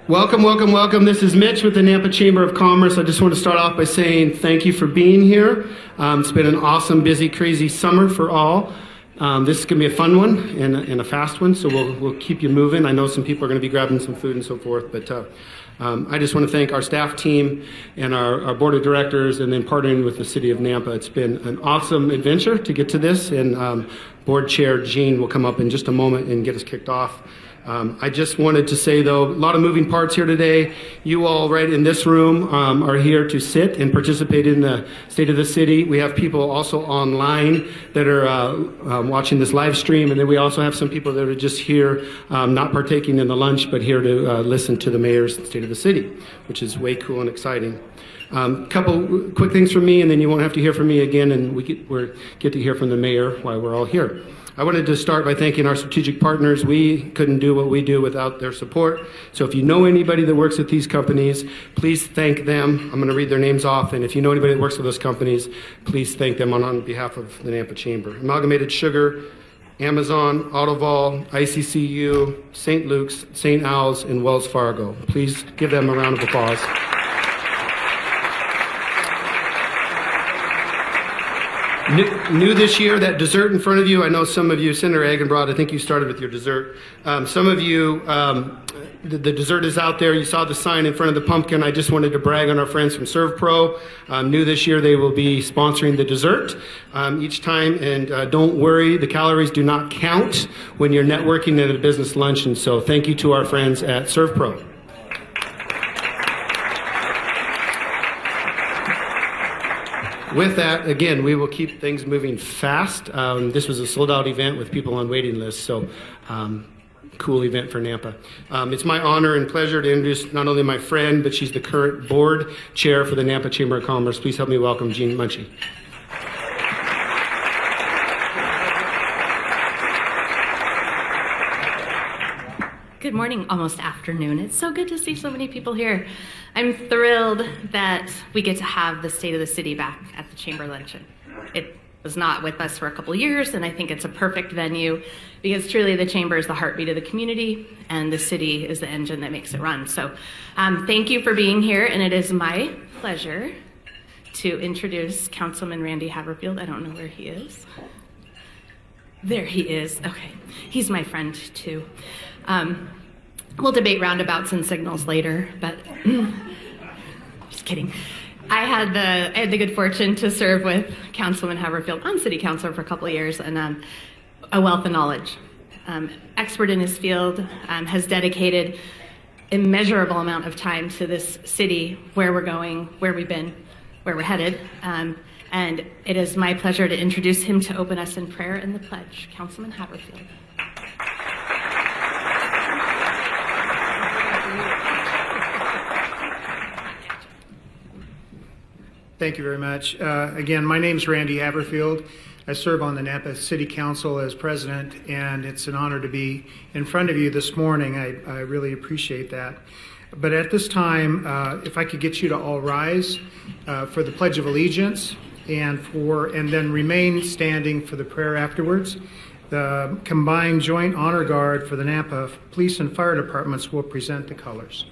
Welcome, welcome, welcome. This is Mitch with the Nampa Chamber of Commerce. I just want to start off by saying thank you for being here. It's been an awesome, busy, crazy summer for all. This is going to be a fun one and a fast one, so we'll keep you moving. I know some people are going to be grabbing some food and so forth, but I just want to thank our staff team and our board of directors and then partnering with the city of Nampa. It's been an awesome adventure to get to this, and board chair Gene will come up in just a moment and get us kicked off. I just wanted to say, though, a lot of moving parts here today. You all right in this room are here to sit and participate in the State of the City. We have people also online that are watching this live stream, and then we also have some people that are just here not partaking in the lunch, but here to listen to the mayor's State of the City, which is way cool and exciting. Couple quick things from me, and then you won't have to hear from me again, and we get to hear from the mayor while we're all here. I wanted to start by thanking our strategic partners. We couldn't do what we do without their support. So if you know anybody that works at these companies, please thank them. I'm going to read their names off, and if you know anybody that works at those companies, please thank them on behalf of the Nampa Chamber. Amalgamated Sugar, Amazon, Autoval, ICCU, St. Luke's, St. Al's, and Wells Fargo. Please give them a round of applause. New this year, that dessert in front of you, I know some of you, Senator Agenbrod, I think you started with your dessert. Some of you, the dessert is out there. You saw the sign in front of the pumpkin. I just wanted to brag on our friends from ServPro. New this year, they will be sponsoring the dessert each time. And don't worry, the calories do not count when you're networking at a business luncheon. So thank you to our friends at ServPro. With that, again, we will keep things moving fast. This was a sold-out event with people on waiting lists, so cool event for Nampa. It's my honor and pleasure to introduce not only my friend, but she's the current board chair for the Nampa Chamber of Commerce. Please help me welcome Jean Munchie. Good morning, almost afternoon. It's so good to see so many people here. I'm thrilled that we get to have the State of the City back at the Chamber Luncheon. It was not with us for a couple years, and I think it's a perfect venue because truly the Chamber is the heartbeat of the community, and the city is the engine that makes it run. So thank you for being here, and it is my pleasure to introduce Councilman Randy Haverfield. I don't know where he is. There he is. Okay. He's my friend, too. We'll debate roundabouts and signals later, but just kidding. I had the good fortune to serve with Councilman Haverfield on City Council for a couple of years, and a wealth of knowledge. Expert in his field, has dedicated immeasurable amount of time to this city, where we're going, where we've been, where we're headed. And it is my pleasure to introduce him to open us in prayer and the pledge. Councilman Haverfield. Thank you very much. Again, my name is Randy Haverfield. I serve on the Nampa City Council as president, and it's an honor to be in front of you this morning. I really appreciate that. But at this time, if I could get you to all rise for the Pledge of Allegiance and then remain standing for the prayer afterwards. The combined joint honor guard for the Nampa Police and Fire Departments will present the colors.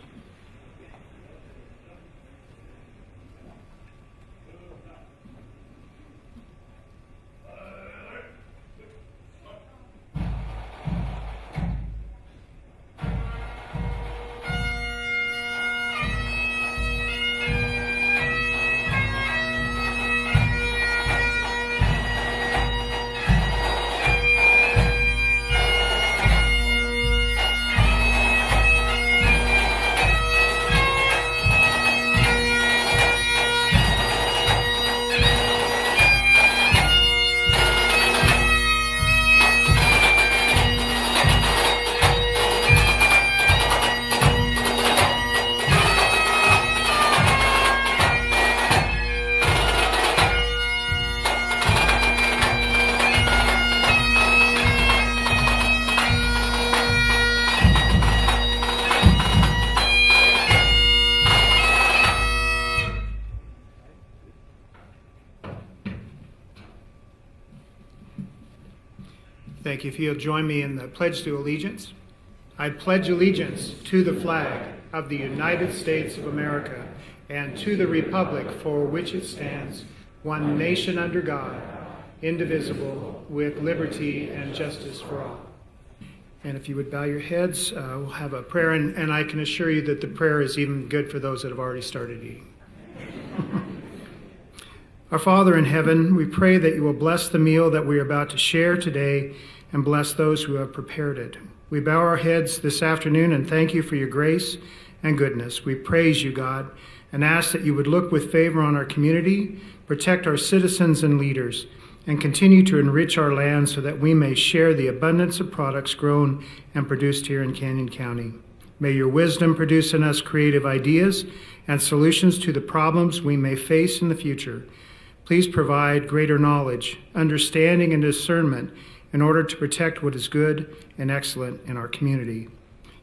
Thank you. If you'll join me in the Pledge to Allegiance. I pledge allegiance to the flag of the United States of America and to the republic for which it stands, one nation under God, indivisible, with liberty and justice for all. And if you would bow your heads, we'll have a prayer, and I can assure you that the prayer is even good for those that have already started eating. Our Father in heaven, we pray that you will bless the meal that we are about to share today and bless those who have prepared it. We bow our heads this afternoon and thank you for your grace and goodness. We praise you, God, and ask that you would look with favor on our community, protect our citizens and leaders, and continue to enrich our land so that we may share the abundance of products grown and produced here in Canyon County. May your wisdom produce in us creative ideas and solutions to the problems we may face in the future. Please provide greater knowledge, understanding, and discernment in order to protect what is good and excellent in our community.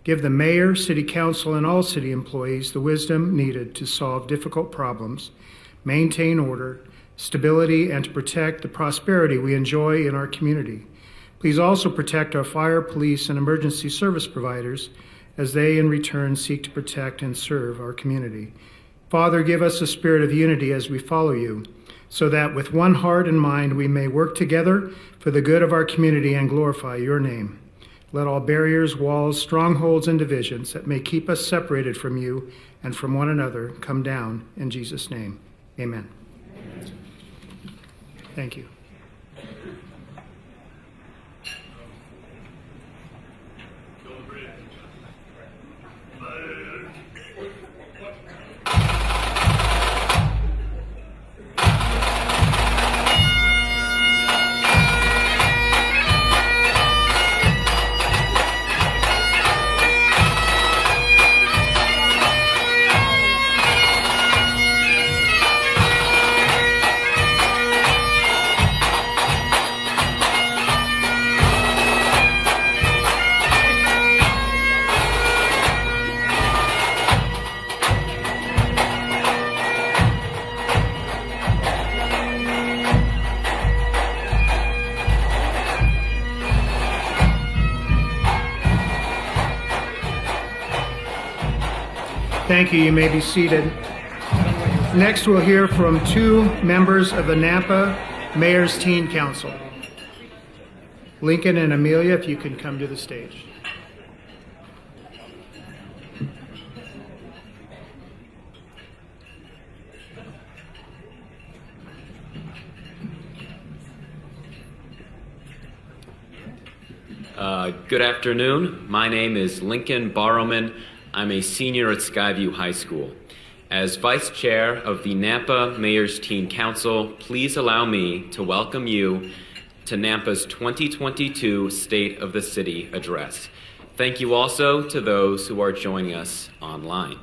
Give the mayor, city council, and all city employees the wisdom needed to solve difficult problems, maintain order, stability, and to protect the prosperity we enjoy in our community. Please also protect our fire, police, and emergency service providers as they in return seek to protect and serve our community. Father, give us a spirit of unity as we follow you, so that with one heart and mind we may work together for the good of our community and glorify your name. Let all barriers, walls, strongholds, and divisions that may keep us separated from you and from one another come down in Jesus' name. Amen. Thank you. Thank you. You may be seated. Next, we'll hear from two members of the Nampa Mayor's Teen Council. Lincoln and Amelia, if you can come to the stage. Good afternoon. My name is Lincoln Barrowman. I'm a senior at Skyview High School. As Vice Chair of the Nampa Mayor's Teen Council, please allow me to welcome you to Nampa's 2022 State of the City Address. Thank you also to those who are joining us online.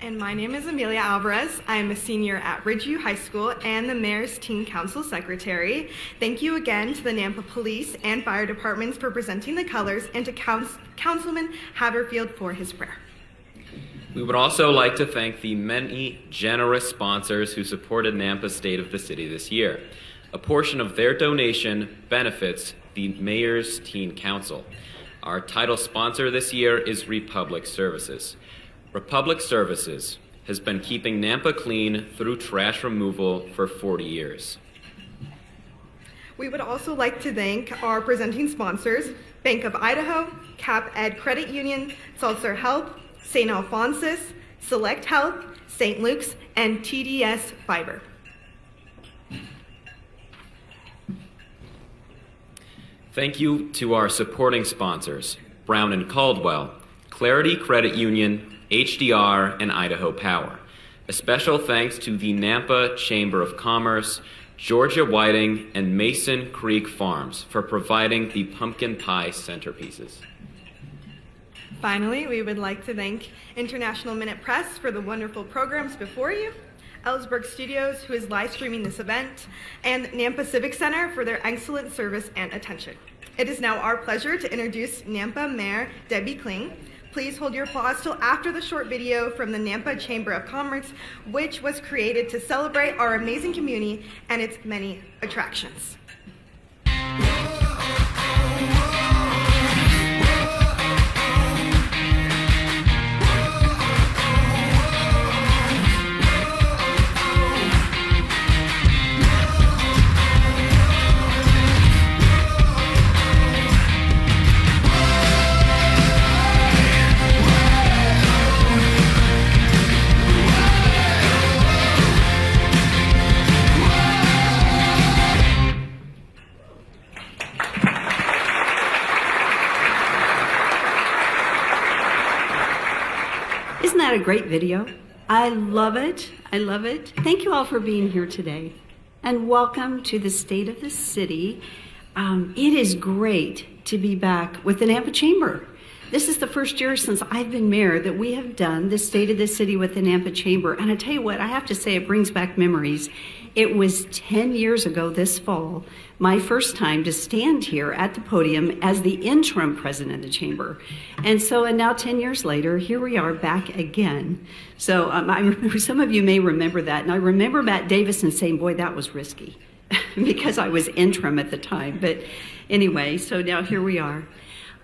And my name is Amelia Alvarez. I am a senior at Ridgeview High School and the Mayor's Teen Council Secretary. Thank you again to the Nampa Police and Fire Departments for presenting the colors and to Councilman Haverfield for his prayer. We would also like to thank the many generous sponsors who supported Nampa's State of the City this year. A portion of their donation benefits the Mayor's Teen Council. Our title sponsor this year is Republic Services. Republic Services has been keeping Nampa clean through trash removal for 40 years. We would also like to thank our presenting sponsors, Bank of Idaho, Cap Ed Credit Union, Salzer Health, St. Alphonsus, Select Health, St. Luke's, and TDS Fiber. Thank you to our supporting sponsors, Brown and Caldwell, Clarity Credit Union, HDR, and Idaho Power. A special thanks to the Nampa Chamber of Commerce, Georgia Whiting, and Mason Creek Farms for providing the pumpkin pie centerpieces. Finally, we would like to thank International Minute Press for the wonderful programs before you, Ellsberg Studios, who is live streaming this event, and Nampa Civic Center for their excellent service and attention. It is now our pleasure to introduce Nampa Mayor Debbie Kling. Please hold your applause till after the short video from the Nampa Chamber of Commerce, which was created to celebrate our amazing community and its many attractions. that a great video? I love it. I love it. Thank you all for being here today. And welcome to the State of the City. It is great to be back with the Nampa Chamber. This is the first year since I've been mayor that we have done the State of the City with the Nampa Chamber. And I tell you what, I have to say it brings back memories. It was 10 years ago this fall, my first time to stand here at the podium as the interim president of the chamber. And now 10 years later, here we are back again. So I remember, some of you may remember that. And I remember Matt Davison saying, boy, that was risky because I was interim at the time. But anyway, so now here we are.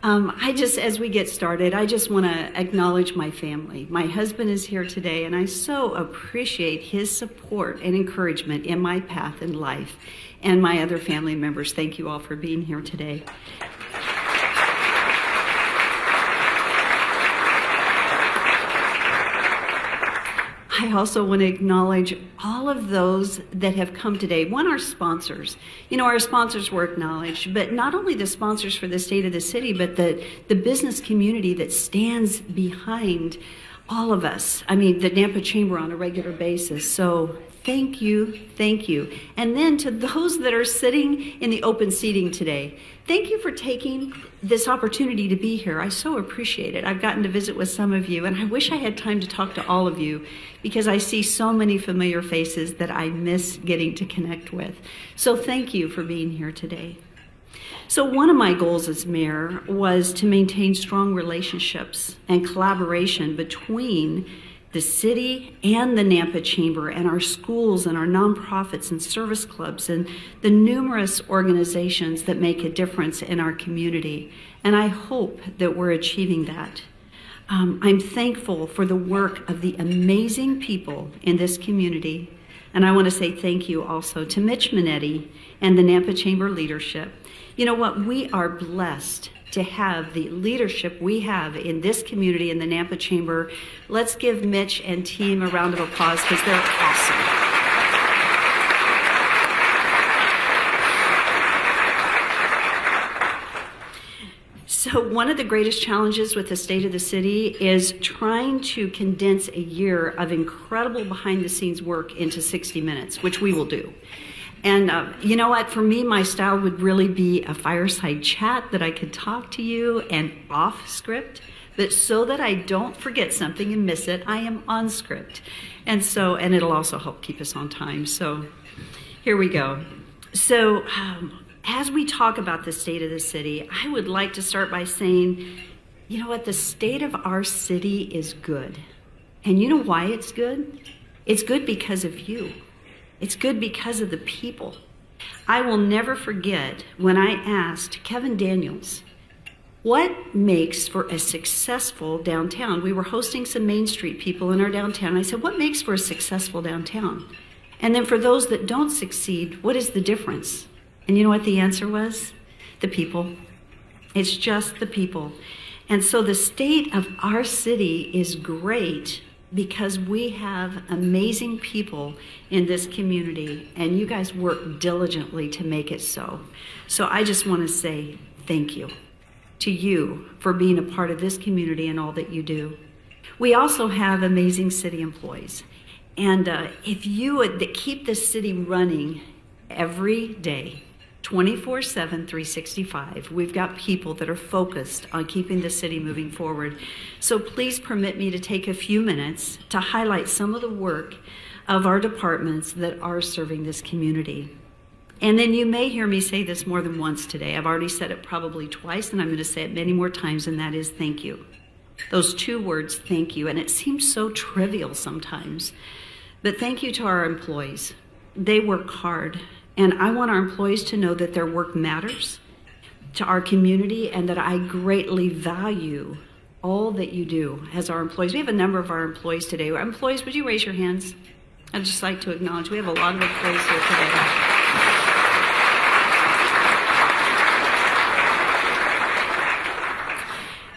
As we get started, I just want to acknowledge my family. My husband is here today, and I so appreciate his support and encouragement in my path in life. And my other family members, thank you all for being here today. I also want to acknowledge all of those that have come today. One, our sponsors. You know, our sponsors were acknowledged, but not only the sponsors for the State of the City, but the business community that stands behind all of us. I mean, the Nampa Chamber on a regular basis. So thank you, thank you. And then to those that are sitting in the open seating today, thank you for taking this opportunity to be here. I so appreciate it. I've gotten to visit with some of you, and I wish I had time to talk to all of you because I see so many familiar faces that I miss getting to connect with. So thank you for being here today. So one of my goals as mayor was to maintain strong relationships and collaboration between the city and the Nampa Chamber and our schools and our nonprofits and service clubs and the numerous organizations that make a difference in our community. And I hope that we're achieving that. I'm thankful for the work of the amazing people in this community. And I want to say thank you also to Mitch Minetti and the Nampa Chamber leadership. You know what? We are blessed to have the leadership we have in this community in the Nampa Chamber. Let's give Mitch and team a round of applause because they're awesome. So one of the greatest challenges with the State of the City is trying to condense a year of incredible behind-the-scenes work into 60 minutes, which we will do. And you know what, for me, my style would really be a fireside chat that I could talk to you and off script, but so that I don't forget something and miss it, I am on script. And it'll also help keep us on time. So here we go. So as we talk about the State of the City, I would like to start by saying, you know what, the state of our city is good. And you know why it's good? It's good because of you. It's good because of the people. I will never forget when I asked Kevin Daniels, what makes for a successful downtown? We were hosting some Main Street people in our downtown. I said, what makes for a successful downtown? And then for those that don't succeed, what is the difference? And you know what the answer was? The people. It's just the people. And so the state of our city is great because we have amazing people in this community, and you guys work diligently to make it so. So I just want to say thank you to you for being a part of this community and all that you do. We also have amazing city employees. And if you would keep this city running every day, 24/7, 365. We've got people that are focused on keeping the city moving forward. So please permit me to take a few minutes to highlight some of the work of our departments that are serving this community. And then you may hear me say this more than once today. I've already said it probably twice, and I'm going to say it many more times, and that is thank you. Those two words, thank you. And it seems so trivial sometimes. But thank you to our employees. They work hard. And I want our employees to know that their work matters to our community and that I greatly value all that you do as our employees. We have a number of our employees today. Employees, would you raise your hands? I'd just like to acknowledge we have a lot of employees here today.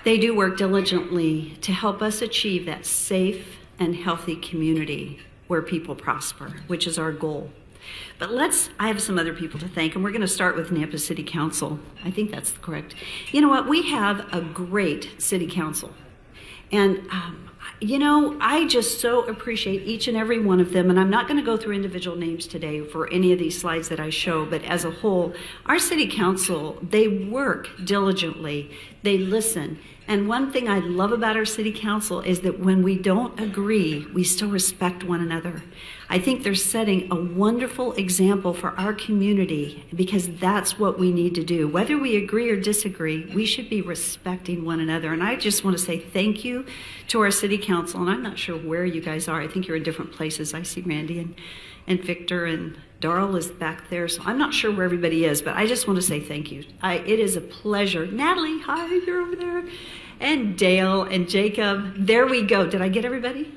They do work diligently to help us achieve that safe and healthy community where people prosper, which is our goal. But I have some other people to thank, and we're going to start with Nampa City Council. I think that's correct. You know what? We have a great city council. And You know, I just so appreciate each and every one of them, and I'm not going to go through individual names today for any of these slides that I show, but as a whole, our city council, they work diligently, they listen, and one thing I love about our city council is that when we don't agree, we still respect one another. I think they're setting a wonderful example for our community because that's what we need to do. Whether we agree or disagree, we should be respecting one another. And I just want to say thank you to our city council. And I'm not sure where you guys are. I think you're in different places. I see Randy and Victor and Darrell is back there. So I'm not sure where everybody is, but I just want to say thank you. It is a pleasure. Natalie, hi, you're over there. And Dale and Jacob. There we go. Did I get everybody?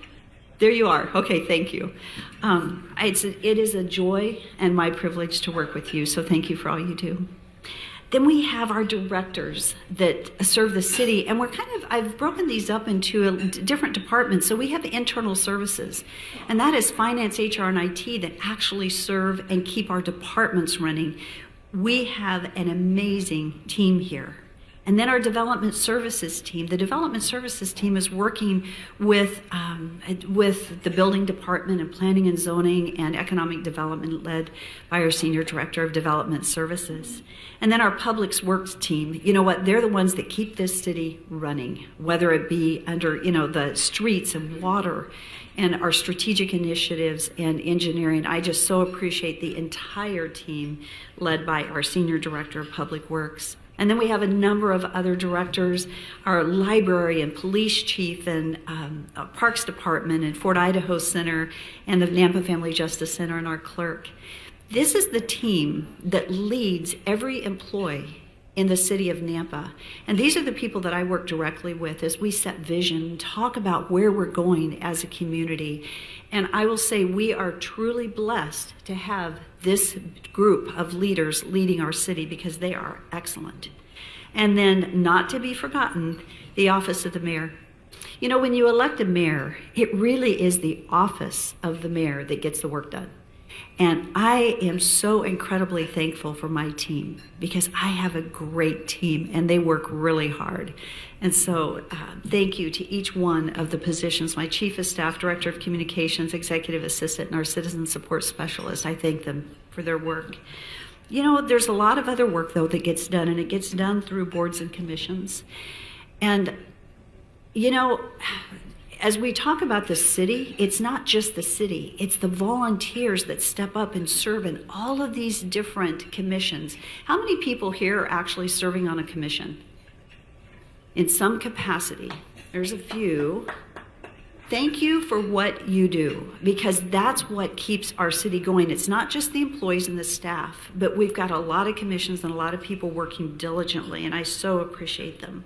There you are. Okay, thank you. It is a joy and my privilege to work with you, so thank you for all you do. Then we have our directors that serve the city, and I've broken these up into different departments. So we have internal services, and that is finance, HR, and IT that actually serve and keep our departments running. We have an amazing team here. And then our development services team. The development services team is working with the building department and planning and zoning and economic development led by our senior director of development services. And then our public works team, you know what, they're the ones that keep this city running, whether it be under, the streets and water and our strategic initiatives and engineering. I just so appreciate the entire team led by our senior director of public works. And then we have a number of other directors, our library and police chief and Parks Department and Fort Idaho Center and the Nampa Family Justice Center and our clerk. This is the team that leads every employee in the city of Nampa. And these are the people that I work directly with as we set vision, talk about where we're going as a community. And I will say we are truly blessed to have this group of leaders leading our city because they are excellent. And then, not to be forgotten, the office of the mayor. You know, when you elect a mayor, it really is the office of the mayor that gets the work done. And I am so incredibly thankful for my team because I have a great team and they work really hard. And so thank you to each one of the positions, my chief of staff, director of communications, executive assistant, and our citizen support specialist. I thank them for their work. You know, there's a lot of other work, though, that gets done, and it gets done through boards and commissions. And, as we talk about the city, it's not just the city, it's the volunteers that step up and serve in all of these different commissions. How many people here are actually serving on a commission? In some capacity. There's a few. Thank you for what you do, because that's what keeps our city going. It's not just the employees and the staff, but we've got a lot of commissions and a lot of people working diligently, and I so appreciate them.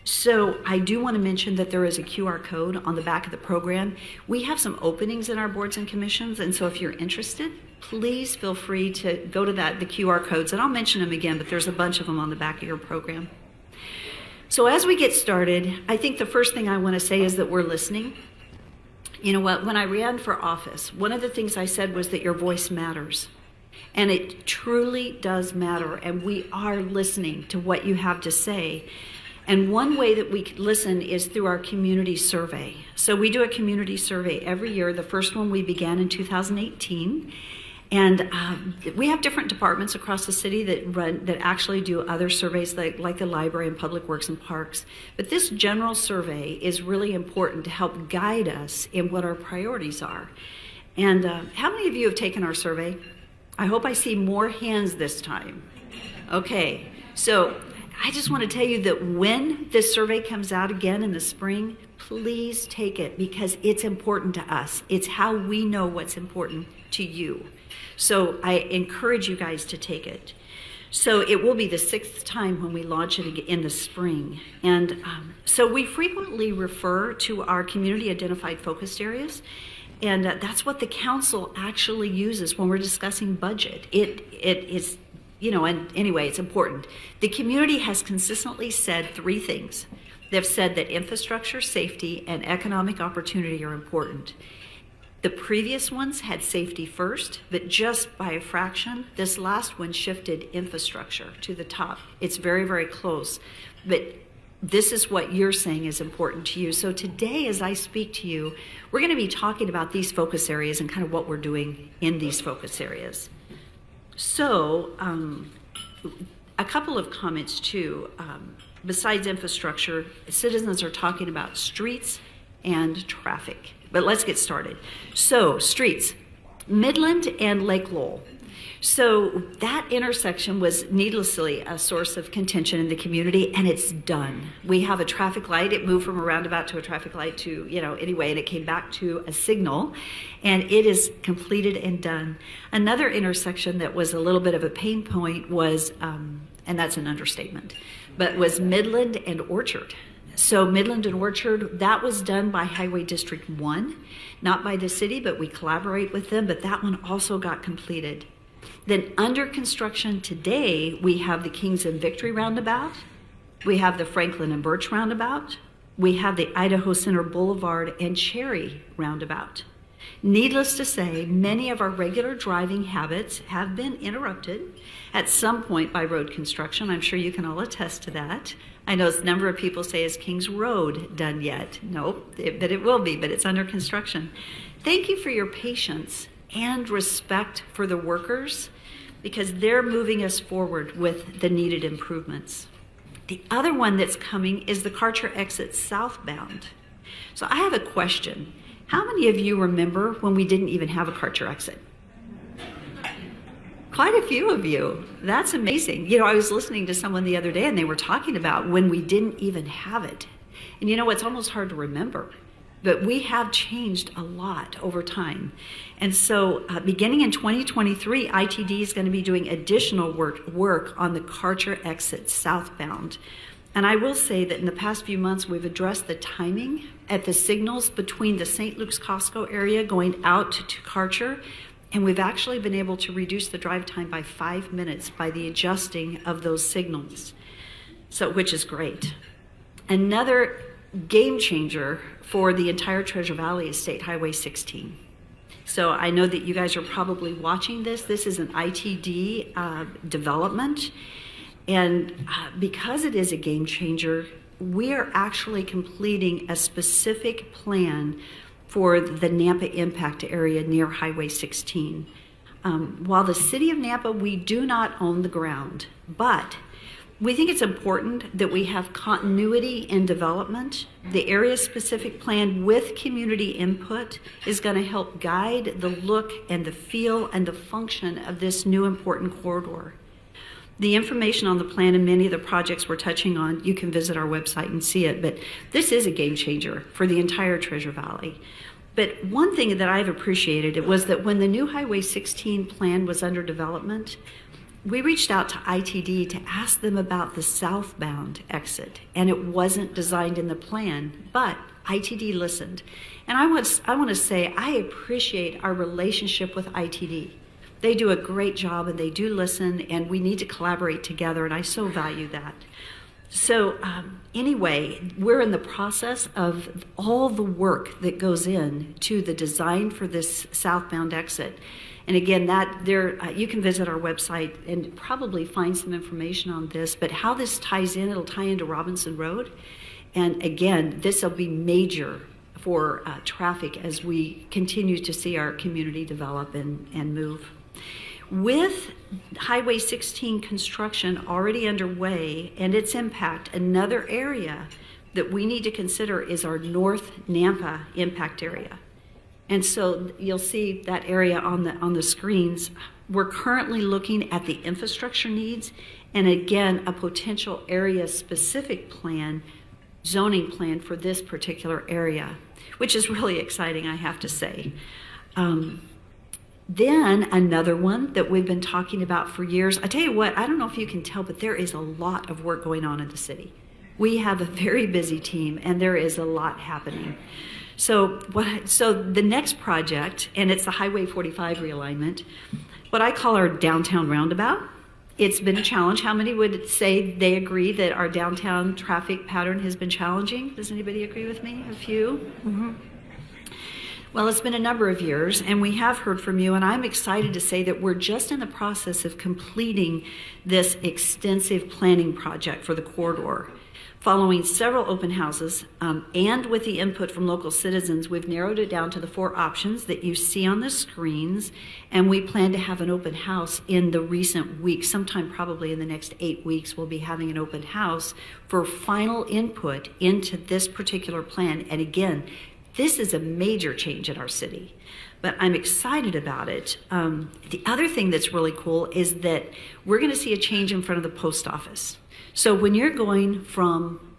So I do want to mention that there is a QR code on the back of the program. We have some openings in our boards and commissions, and so if you're interested, please feel free to go to the QR codes, and I'll mention them again, but there's a bunch of them on the back of your program. So as we get started, I think the first thing I want to say is that we're listening. You know what, when I ran for office, one of the things I said was that your voice matters. And it truly does matter, and we are listening to what you have to say. And one way that we listen is through our community survey. So we do a community survey every year. The first one we began in 2018. And we have different departments across the city that actually do other surveys like the library and public works and parks. But this general survey is really important to help guide us in what our priorities are. And how many of you have taken our survey? I hope I see more hands this time. Okay, so I just want to tell you that when this survey comes out again in the spring, please take it because it's important to us. It's how we know what's important to you. So I encourage you guys to take it. So it will be the 6th time when we launch it in the spring. And so we frequently refer to our community identified focused areas. And that's what the council actually uses when we're discussing budget. It is, and anyway, it's important. The community has consistently said 3 things. They've said that infrastructure, safety, and economic opportunity are important. The previous ones had safety first, but just by a fraction. This last one shifted infrastructure to the top. It's very, very close. But this is what you're saying is important to you. So today, as I speak to you, we're going to be talking about these focus areas and kind of what we're doing in these focus areas. So, a couple of comments too. Besides infrastructure, citizens are talking about streets and traffic. But let's get started. So, streets, Midland and Lake Lowell. So that intersection was needlessly a source of contention in the community, and it's done. We have a traffic light. It moved from a roundabout to a traffic light to, anyway, and it came back to a signal, and it is completed and done. Another intersection that was a little bit of a pain point was, and that's an understatement, but was Midland and Orchard. So Midland and Orchard, that was done by Highway District 1, not by the city, but we collaborate with them, but that one also got completed. Then under construction today, we have the Kings and Victory roundabout, we have the Franklin and Birch roundabout, we have the Idaho Center Boulevard and Cherry roundabout. Needless to say, many of our regular driving habits have been interrupted at some point by road construction. I'm sure you can all attest to that. I know a number of people say, is Kings Road done yet? No, but it will be, but it's under construction. Thank you for your patience and respect for the workers, because they're moving us forward with the needed improvements. The other one that's coming is the Karcher exit southbound. So I have a question. How many of you remember when we didn't even have a Karcher exit? Quite a few of you. That's amazing. I was listening to someone the other day and they were talking about when we didn't even have it. And it's almost hard to remember. But we have changed a lot over time. And so beginning in 2023, ITD is going to be doing additional work on the Karcher exit southbound. And I will say that in the past few months, we've addressed the timing at the signals between the St. Luke's Costco area going out to Karcher. And we've actually been able to reduce the drive time by 5 minutes by the adjusting of those signals, which is great. Another game changer for the entire Treasure Valley is State Highway 16. So I know that you guys are probably watching this. This is an ITD development. And because it is a game changer, we are actually completing a specific plan for the Nampa impact area near Highway 16. While the city of Nampa, we do not own the ground, but we think it's important that we have continuity in development. The area-specific plan with community input is going to help guide the look and the feel and the function of this new important corridor. The information on the plan and many of the projects we're touching on, you can visit our website and see it, but this is a game changer for the entire Treasure Valley. But one thing that I've appreciated was that when the new Highway 16 plan was under development, we reached out to ITD to ask them about the southbound exit, and it wasn't designed in the plan, but ITD listened. And I want to say I appreciate our relationship with ITD. They do a great job and they do listen, and we need to collaborate together, and I so value that. So anyway, we're in the process of all the work that goes in to the design for this southbound exit. And again, you can visit our website and probably find some information on this, but how this ties in, it'll tie into Robinson Road. And again, this will be major for traffic as we continue to see our community develop and move. With Highway 16 construction already underway and its impact, another area that we need to consider is our North Nampa impact area. And so you'll see that area on the screens. We're currently looking at the infrastructure needs and again, a potential area-specific plan, zoning plan for this particular area, which is really exciting, I have to say. Then another one that we've been talking about for years. I tell you what, I don't know if you can tell, but there is a lot of work going on in the city. We have a very busy team and there is a lot happening. So the next project, and it's the Highway 45 realignment, what I call our downtown roundabout. It's been a challenge. How many would say they agree that our downtown traffic pattern has been challenging? Does anybody agree with me? A few? Mm-hmm. Well, it's been a number of years, and we have heard from you, and I'm excited to say that we're just in the process of completing this extensive planning project for the corridor. Following several open houses and with the input from local citizens, we've narrowed it down to the 4 options that you see on the screens, and we plan to have an open house in the recent weeks. Sometime probably in the next 8 weeks, we'll be having an open house for final input into this particular plan. And again, this is a major change in our city, but I'm excited about it. The other thing that's really cool is that we're going to see a change in front of the post office. So when you're going from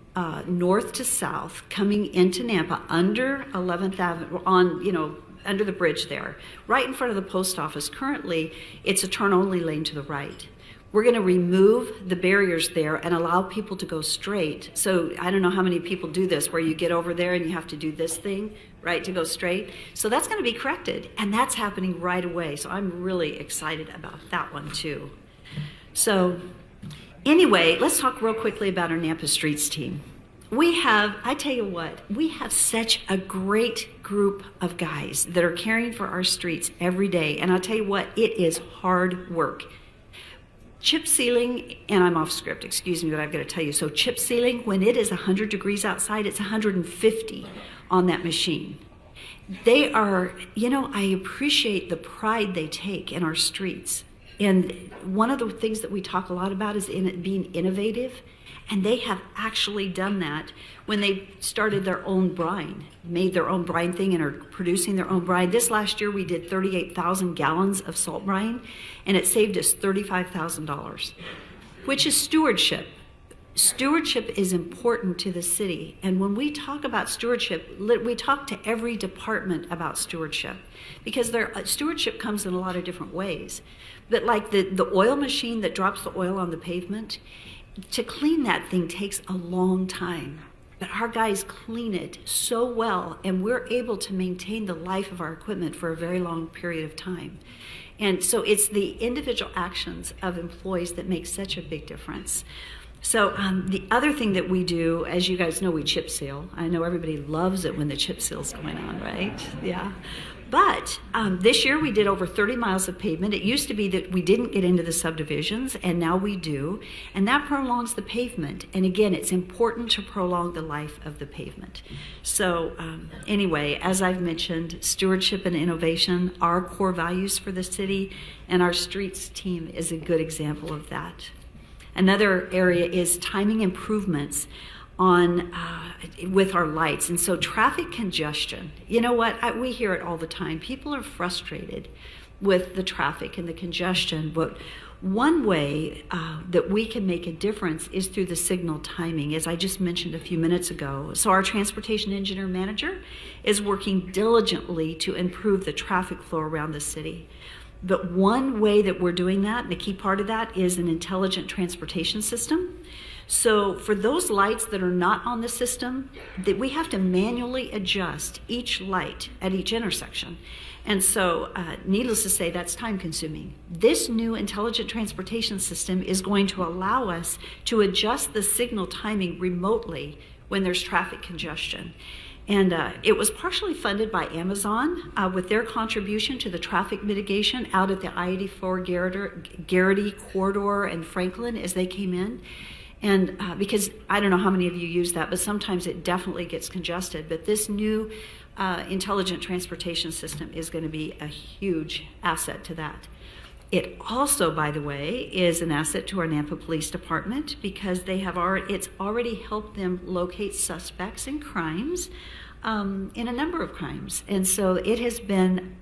north to south, coming into Nampa under 11th Avenue, under the bridge there, right in front of the post office, currently it's a turn-only lane to the right. We're going to remove the barriers there and allow people to go straight. So I don't know how many people do this, where you get over there and you have to do this thing, right, to go straight. So that's going to be corrected, and that's happening right away. So I'm really excited about that one too. So anyway, let's talk real quickly about our Nampa Streets team. I tell you what, we have such a great group of guys that are caring for our streets every day. And I'll tell you what, it is hard work. Chip sealing, and I'm off script, excuse me, but I've got to tell you. So chip sealing, when it is 100 degrees outside, it's 150 on that machine. They are, I appreciate the pride they take in our streets. And one of the things that we talk a lot about is being innovative. And they have actually done that when they started their own brine, made their own brine thing and are producing their own brine. This last year we did 38,000 gallons of salt brine, and it saved us $35,000, which is stewardship. Stewardship is important to the city. And when we talk about stewardship, we talk to every department about stewardship, because stewardship comes in a lot of different ways. But like the oil machine that drops the oil on the pavement, to clean that thing takes a long time, but our guys clean it so well, and we're able to maintain the life of our equipment for a very long period of time. And so it's the individual actions of employees that make such a big difference. So the other thing that we do, as you guys know, we chip seal. I know everybody loves it when the chip seal's going on, right? Yeah. But this year we did over 30 miles of pavement. It used to be that we didn't get into the subdivisions, and now we do. And that prolongs the pavement. And again, it's important to prolong the life of the pavement. So anyway, as I've mentioned, stewardship and innovation are core values for the city, and our streets team is a good example of that. Another area is timing improvements with our lights. And so traffic congestion, you know what, we hear it all the time. People are frustrated with the traffic and the congestion, but one way that we can make a difference is through the signal timing, as I just mentioned a few minutes ago. So our transportation engineer manager is working diligently to improve the traffic flow around the city. But one way that we're doing that, and a key part of that, is an intelligent transportation system. So for those lights that are not on the system, that we have to manually adjust each light at each intersection. And so needless to say, that's time consuming. This new intelligent transportation system is going to allow us to adjust the signal timing remotely when there's traffic congestion. And it was partially funded by Amazon with their contribution to the traffic mitigation out at the I-84 Garrity corridor and Franklin as they came in. And because I don't know how many of you use that, but sometimes it definitely gets congested. But this new intelligent transportation system is going to be a huge asset to that. It also, by the way, is an asset to our Nampa Police Department, because it's already helped them locate suspects in crimes, in a number of crimes. And so it has been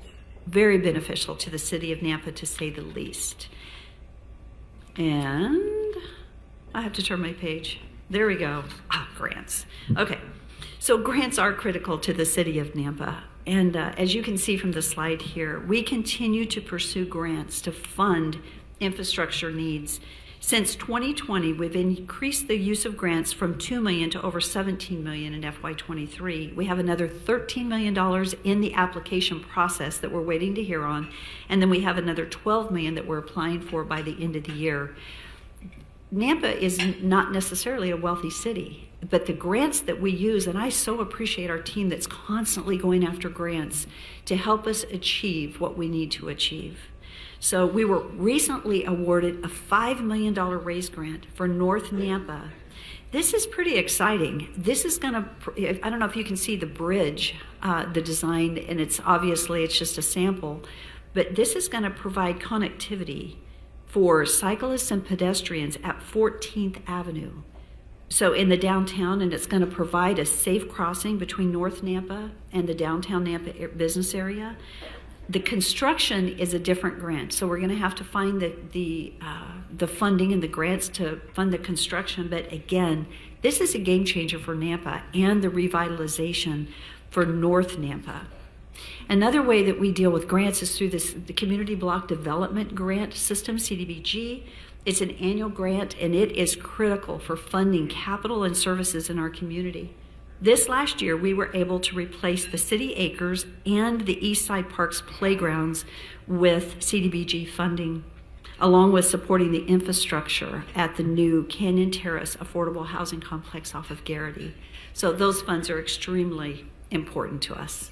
very beneficial to the city of Nampa, to say the least. And I have to turn my page. There we go. Grants. Okay. So grants are critical to the city of Nampa. And as you can see from the slide here, we continue to pursue grants to fund infrastructure needs. Since 2020, we've increased the use of grants from $2 million to over $17 million in FY23. We have another $13 million in the application process that we're waiting to hear on. And then we have another $12 million that we're applying for by the end of the year. Nampa is not necessarily a wealthy city, but the grants that we use, and I so appreciate our team that's constantly going after grants to help us achieve what we need to achieve. So we were recently awarded a $5 million RAISE grant for North Nampa. This is pretty exciting. This is going to, I don't know if you can see the bridge, the design, and it's just a sample, but this is going to provide connectivity for cyclists and pedestrians at 14th Avenue. So in the downtown, and it's going to provide a safe crossing between North Nampa and the downtown Nampa business area. The construction is a different grant, so we're going to have to find the funding and the grants to fund the construction. But again, this is a game changer for Nampa and the revitalization for North Nampa. Another way that we deal with grants is through the Community Block Development Grant System, CDBG. It's an annual grant, and it is critical for funding capital and services in our community. This last year, we were able to replace the City Acres and the Eastside Parks playgrounds with CDBG funding, along with supporting the infrastructure at the new Canyon Terrace Affordable Housing Complex off of Garrity. So those funds are extremely important to us.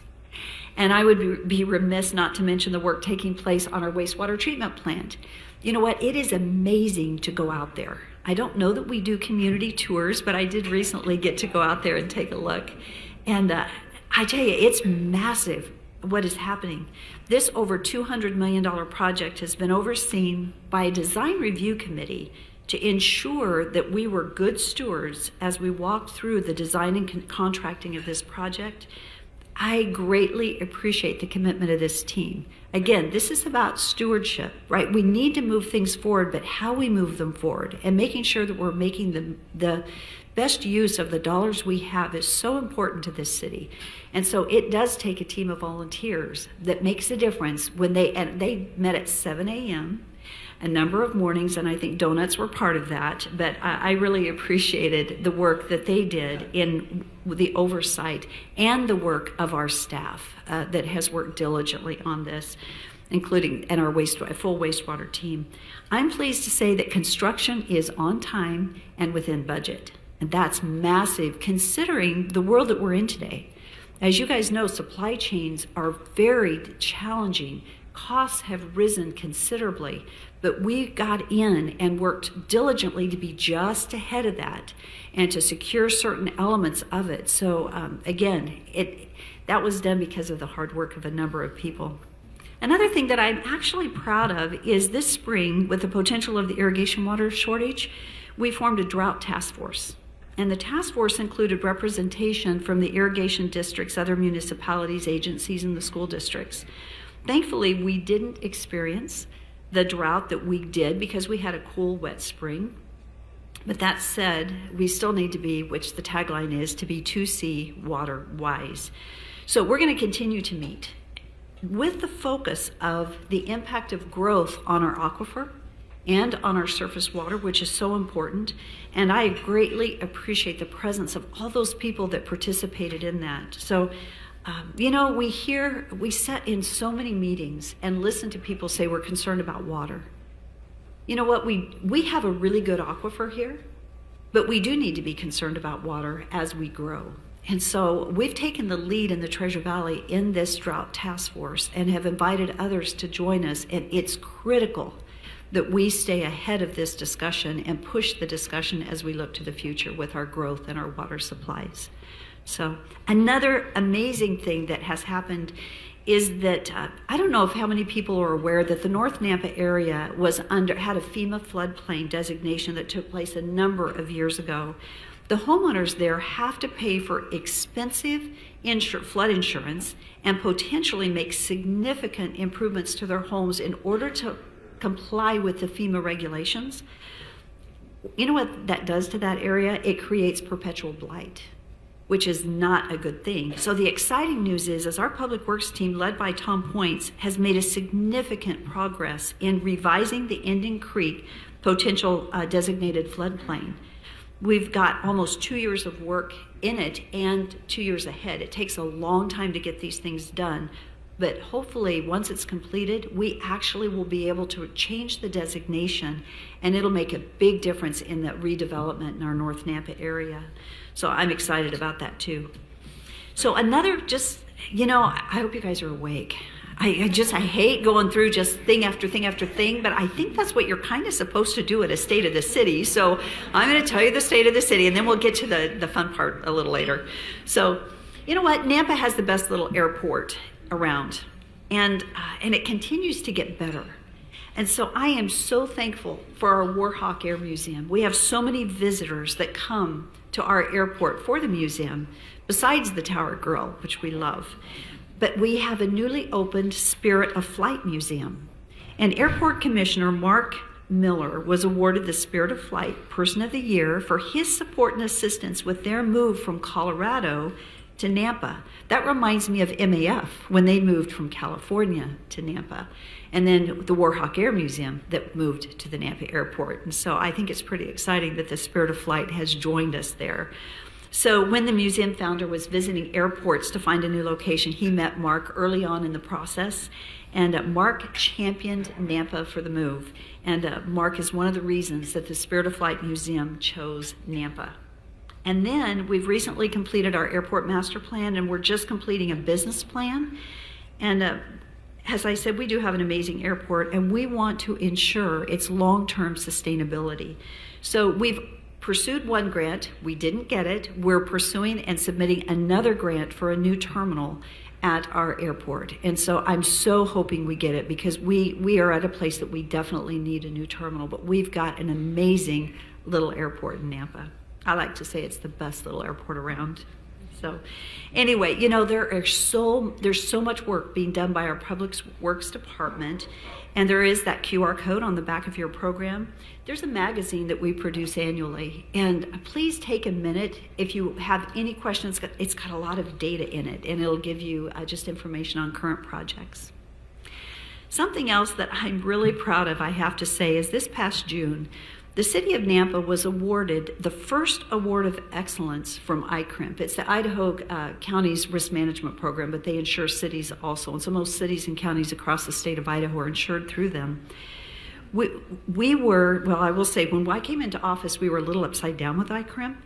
And I would be remiss not to mention the work taking place on our wastewater treatment plant. You know what? It is amazing to go out there. I don't know that we do community tours, but I did recently get to go out there and take a look. And I tell you, it's massive what is happening. This over $200 million project has been overseen by a design review committee to ensure that we were good stewards as we walked through the design and contracting of this project. I greatly appreciate the commitment of this team. Again, this is about stewardship, right? We need to move things forward, but how we move them forward and making sure that we're making the best use of the dollars we have is so important to this city. And so it does take a team of volunteers that makes a difference when they met at 7 a.m., a number of mornings, and I think donuts were part of that, but I really appreciated the work that they did in the oversight and the work of our staff that has worked diligently on this, including and our full wastewater team. I'm pleased to say that construction is on time and within budget, and that's massive considering the world that we're in today. As you guys know, supply chains are very challenging. Costs have risen considerably, but we got in and worked diligently to be just ahead of that and to secure certain elements of it. So again, that was done because of the hard work of a number of people. Another thing that I'm actually proud of is this spring, with the potential of the irrigation water shortage, we formed a drought task force. And the task force included representation from the irrigation districts, other municipalities, agencies, and the school districts. Thankfully, we didn't experience the drought that we did because we had a cool, wet spring. But that said, we still need to be, which the tagline is, to be 2C water wise. So we're going to continue to meet with the focus of the impact of growth on our aquifer and on our surface water, which is so important. And I greatly appreciate the presence of all those people that participated in that. So we sit in so many meetings and listen to people say we're concerned about water. You know what, we have a really good aquifer here, but we do need to be concerned about water as we grow. And so we've taken the lead in the Treasure Valley in this drought task force and have invited others to join us. And it's critical that we stay ahead of this discussion and push the discussion as we look to the future with our growth and our water supplies. So another amazing thing that has happened is that I don't know if how many people are aware that the North Nampa area had a FEMA floodplain designation that took place a number of years ago. The homeowners there have to pay for expensive flood insurance and potentially make significant improvements to their homes in order to comply with the FEMA regulations. You know what that does to that area? It creates perpetual blight, which is not a good thing. So the exciting news is our Public Works team, led by Tom Points, has made a significant progress in revising the Indian Creek potential designated floodplain. We've got almost 2 years of work in it and 2 years ahead. It takes a long time to get these things done, But hopefully, once it's completed, we actually will be able to change the designation, and it'll make a big difference in the redevelopment in our North Nampa area. So I'm excited about that too. So another, just, I hope you guys are awake. I hate going through just thing after thing after thing, but I think that's what you're kind of supposed to do at a state of the city. So I'm going to tell you the state of the city, and then we'll get to the fun part a little later. So, you know what? Nampa has the best little airport around, and it continues to get better. And so I am so thankful for our Warhawk Air Museum. We have so many visitors that come to our airport for the museum, besides the Tower Grill, which we love. But we have a newly opened Spirit of Flight Museum. And Airport Commissioner Mark Miller was awarded the Spirit of Flight Person of the Year for his support and assistance with their move from Colorado to Nampa. That reminds me of MAF when they moved from California to Nampa. And then the Warhawk Air Museum that moved to the Nampa Airport. And so I think it's pretty exciting that the Spirit of Flight has joined us there. So when the museum founder was visiting airports to find a new location, he met Mark early on in the process, and Mark championed Nampa for the move. And Mark is one of the reasons that the Spirit of Flight Museum chose Nampa. And then we've recently completed our airport master plan, and we're just completing a business plan. And as I said, we do have an amazing airport, and we want to ensure its long-term sustainability. So we've pursued one grant, we didn't get it. We're pursuing and submitting another grant for a new terminal at our airport. And so I'm so hoping we get it, because we are at a place that we definitely need a new terminal, but we've got an amazing little airport in Nampa. I like to say it's the best little airport around. So anyway, there's so much work being done by our Public Works Department, and there is that QR code on the back of your program. There's a magazine that we produce annually, and please take a minute if you have any questions. It's got a lot of data in it, and it'll give you just information on current projects. Something else that I'm really proud of, I have to say, is this past June, the City of Nampa was awarded the first Award of Excellence from ICRIMP. It's the Idaho County's risk management program, but they insure cities also. And so most cities and counties across the state of Idaho are insured through them. We were, well, I will say, when I came into office, we were a little upside down with ICRIMP.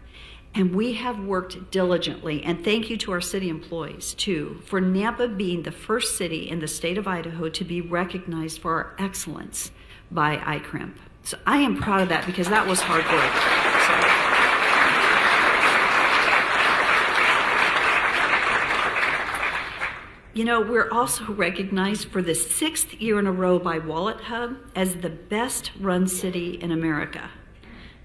And we have worked diligently, and thank you to our city employees too, for Nampa being the first city in the state of Idaho to be recognized for our excellence by ICRIMP. So I am proud of that, because that was hard work. We're also recognized for the 6th year in a row by Wallet Hub as the best run city in America.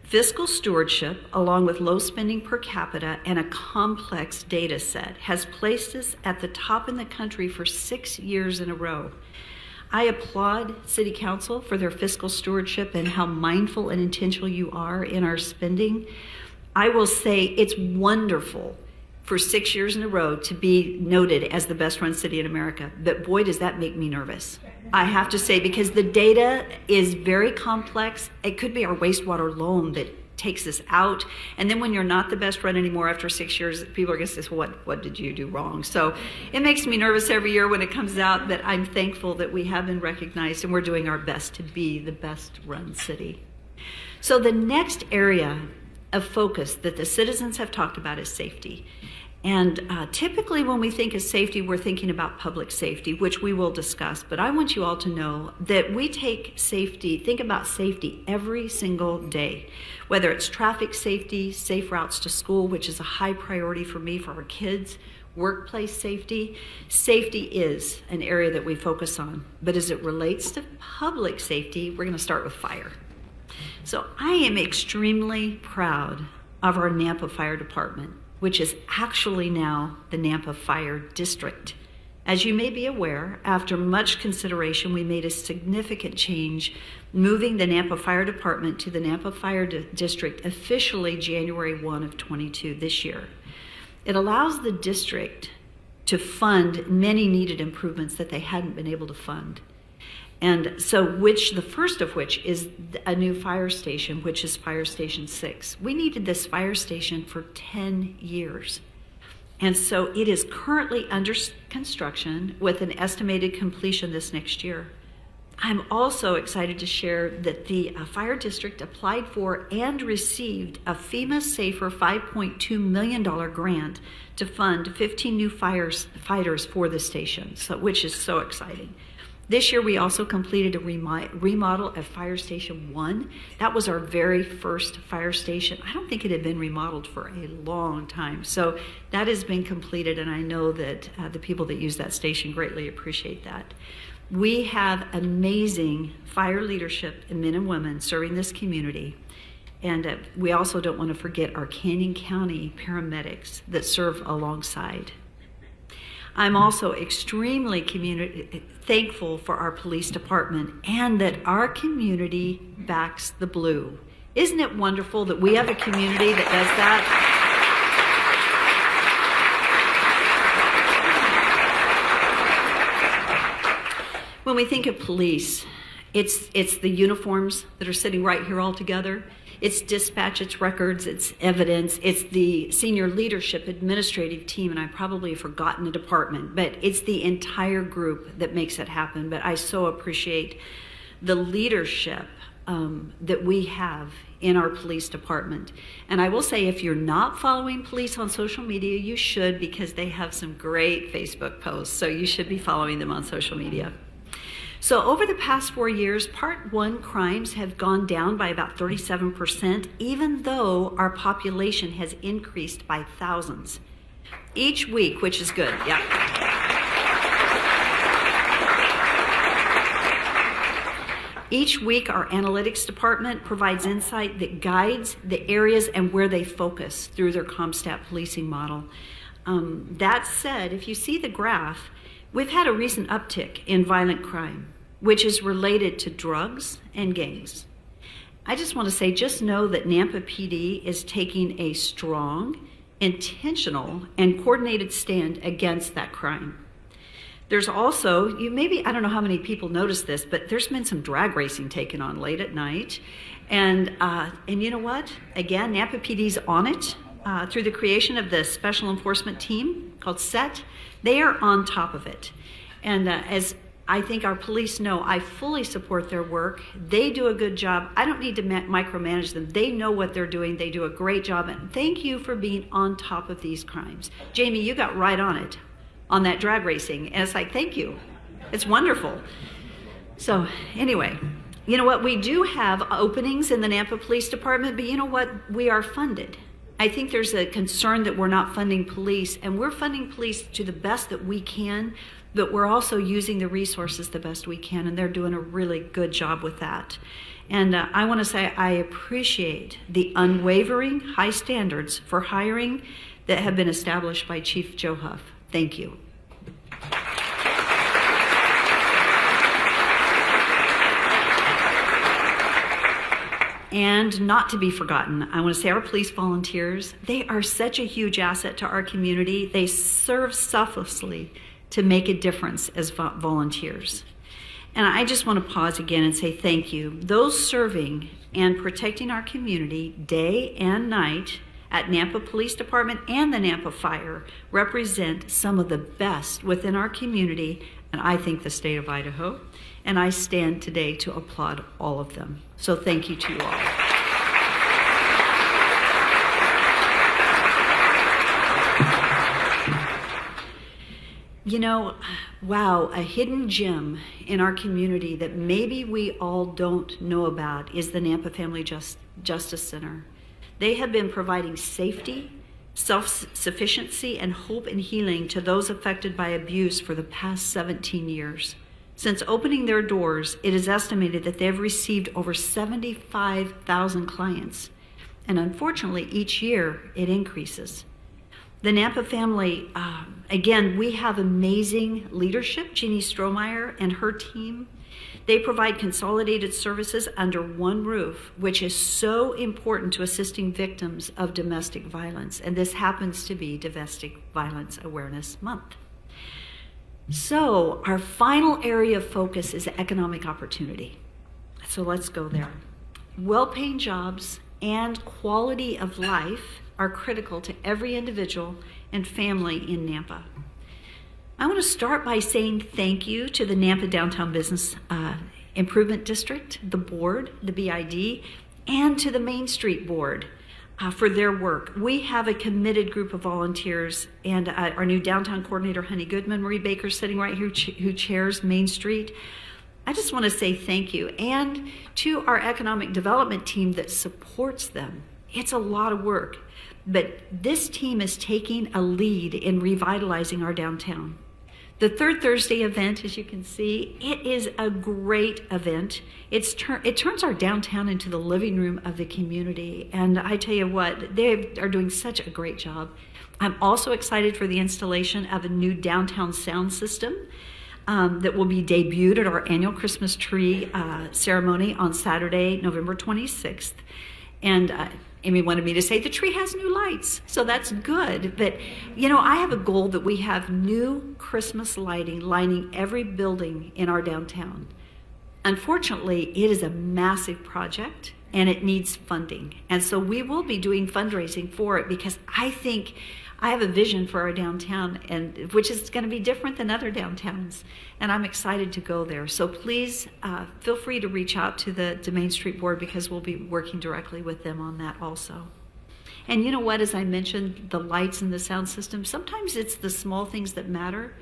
Fiscal stewardship, along with low spending per capita and a complex data set, has placed us at the top in the country for 6 years in a row. I applaud City Council for their fiscal stewardship and how mindful and intentional you are in our spending. I will say it's wonderful for 6 years in a row to be noted as the best run city in America, but boy, does that make me nervous. I have to say, because the data is very complex. It could be our wastewater loan that takes us out, and then when you're not the best run anymore after 6 years, people are going to say, what did you do wrong? So it makes me nervous every year when it comes out, but I'm thankful that we have been recognized and we're doing our best to be the best run city. So the next area of focus that the citizens have talked about is safety. And typically when we think of safety, we're thinking about public safety, which we will discuss. But I want you all to know that we think about safety every single day, whether it's traffic safety, safe routes to school, which is a high priority for me, for our kids, workplace safety. Safety is an area that we focus on. But as it relates to public safety, we're going to start with fire. So I am extremely proud of our Nampa Fire Department, which is actually now the Nampa Fire District. As you may be aware, after much consideration, we made a significant change, moving the Nampa Fire Department to the Nampa Fire District officially January 1 of 22 this year. It allows the district to fund many needed improvements that they hadn't been able to fund. And so the first of which is a new fire station, which is Fire Station 6. We needed this fire station for 10 years. And so it is currently under construction with an estimated completion this next year. I'm also excited to share that the fire district applied for and received a FEMA Safer $5.2 million grant to fund 15 new fighters for the station, which is so exciting. This year, we also completed a remodel at Fire Station 1. That was our very first fire station. I don't think it had been remodeled for a long time. So that has been completed, and I know that the people that use that station greatly appreciate that. We have amazing fire leadership and men and women serving this community. And we also don't want to forget our Canyon County paramedics that serve alongside. I'm also extremely thankful for our police department and that our community backs the blue. Isn't it wonderful that we have a community that does that? When we think of police, it's the uniforms that are sitting right here all together. It's dispatch, it's records, it's evidence, it's the senior leadership administrative team, and I probably have forgotten a department, but it's the entire group that makes it happen. But I so appreciate the leadership that we have in our police department. And I will say, if you're not following police on social media, you should, because they have some great Facebook posts, so you should be following them on social media. So over the past 4 years, Part 1 crimes have gone down by about 37%, even though our population has increased by thousands. Each week, which is good, yeah. Each week, our analytics department provides insight that guides the areas and where they focus through their CompStat policing model. That said, if you see the graph, we've had a recent uptick in violent crime, which is related to drugs and gangs. I just want to say, just know that Nampa PD is taking a strong, intentional, and coordinated stand against that crime. There's also, I don't know how many people noticed this, but there's been some drag racing taken on late at night. And you know what? Again, Nampa PD's on it through the creation of the Special Enforcement Team called SET. They are on top of it. And as I think our police know, I fully support their work. They do a good job. I don't need to micromanage them. They know what they're doing. They do a great job. And thank you for being on top of these crimes. Jamie, you got right on it, on that drag racing. And it's like, thank you. It's wonderful. So anyway, you know what? We do have openings in the Nampa Police Department, but you know what? We are funded. I think there's a concern that we're not funding police, and we're funding police to the best that we can, but we're also using the resources the best we can, and they're doing a really good job with that. And I want to say I appreciate the unwavering high standards for hiring that have been established by Chief Joe Huff. Thank you. And not to be forgotten, I want to say our police volunteers, they are such a huge asset to our community. They serve selflessly to make a difference as volunteers. And I just want to pause again and say thank you. Those serving and protecting our community day and night at Nampa Police Department and the Nampa Fire represent some of the best within our community, and I think the state of Idaho. And I stand today to applaud all of them. So thank you to you all. You know, wow, a hidden gem in our community that maybe we all don't know about is the Nampa Family Justice Center. They have been providing safety, self-sufficiency, and hope and healing to those affected by abuse for the past 17 years. Since opening their doors, it is estimated that they have received over 75,000 clients. And unfortunately, each year it increases. The Nampa family, again, we have amazing leadership. Jeannie Strohmeyer and her team, they provide consolidated services under one roof, which is so important to assisting victims of domestic violence. And this happens to be Domestic Violence Awareness Month. So our final area of focus is economic opportunity. So let's go there. Well-paying jobs and quality of life are critical to every individual and family in Nampa. I want to start by saying thank you to the Nampa Downtown Business Improvement District, the board, the BID, and to the Main Street Board for their work. We have a committed group of volunteers, and our new downtown coordinator, Honey Goodman, Marie Baker, sitting right here, who chairs Main Street. I just want to say thank you, and to our economic development team that supports them. It's a lot of work, but this team is taking a lead in revitalizing our downtown. The Third Thursday event, as you can see, it is a great event. It turns our downtown into the living room of the community. And I tell you what, they are doing such a great job. I'm also excited for the installation of a new downtown sound system that will be debuted at our annual Christmas tree ceremony on Saturday, November 26th. And Amy wanted me to say the tree has new lights, so that's good. But, you know, I have a goal that we have new Christmas lighting lining every building in our downtown. Unfortunately, it is a massive project and it needs funding. And so we will be doing fundraising for it because I think I have a vision for our downtown, and which is going to be different than other downtowns, and I'm excited to go there. So please feel free to reach out to the Main Street Board because we'll be working directly with them on that also. And you know what, as I mentioned, the lights and the sound system, sometimes it's the small things that matter.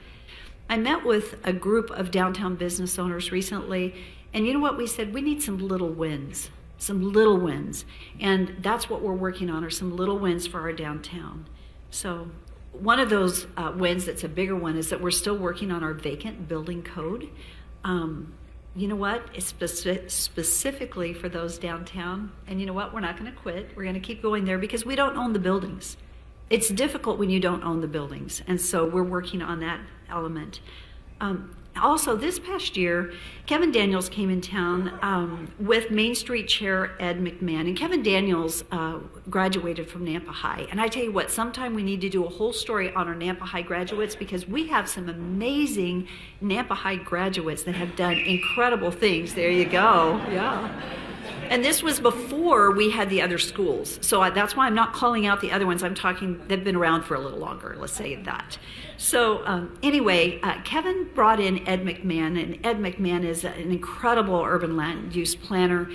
I met with a group of downtown business owners recently, and you know what we said? We need some little wins. And that's what we're working on, are some little wins for our downtown. So one of those wins that's a bigger one is that we're still working on our vacant building code. You know what? It's specifically for those downtown. And you know what? We're not going to quit. We're going to keep going there because we don't own the buildings. It's difficult when you don't own the buildings. And so we're working on that element. Also, this past year, Kevin Daniels came in town with Main Street Chair Ed McMahon. And Kevin Daniels graduated from Nampa High. And I tell you what, sometime we need to do a whole story on our Nampa High graduates because we have some amazing Nampa High graduates that have done incredible things. There you go. Yeah. And this was before we had the other schools. So that's why I'm not calling out the other ones. I'm talking, they've been around for a little longer, let's say that. So anyway, Kevin brought in Ed McMahon, and Ed McMahon is an incredible urban land use planner.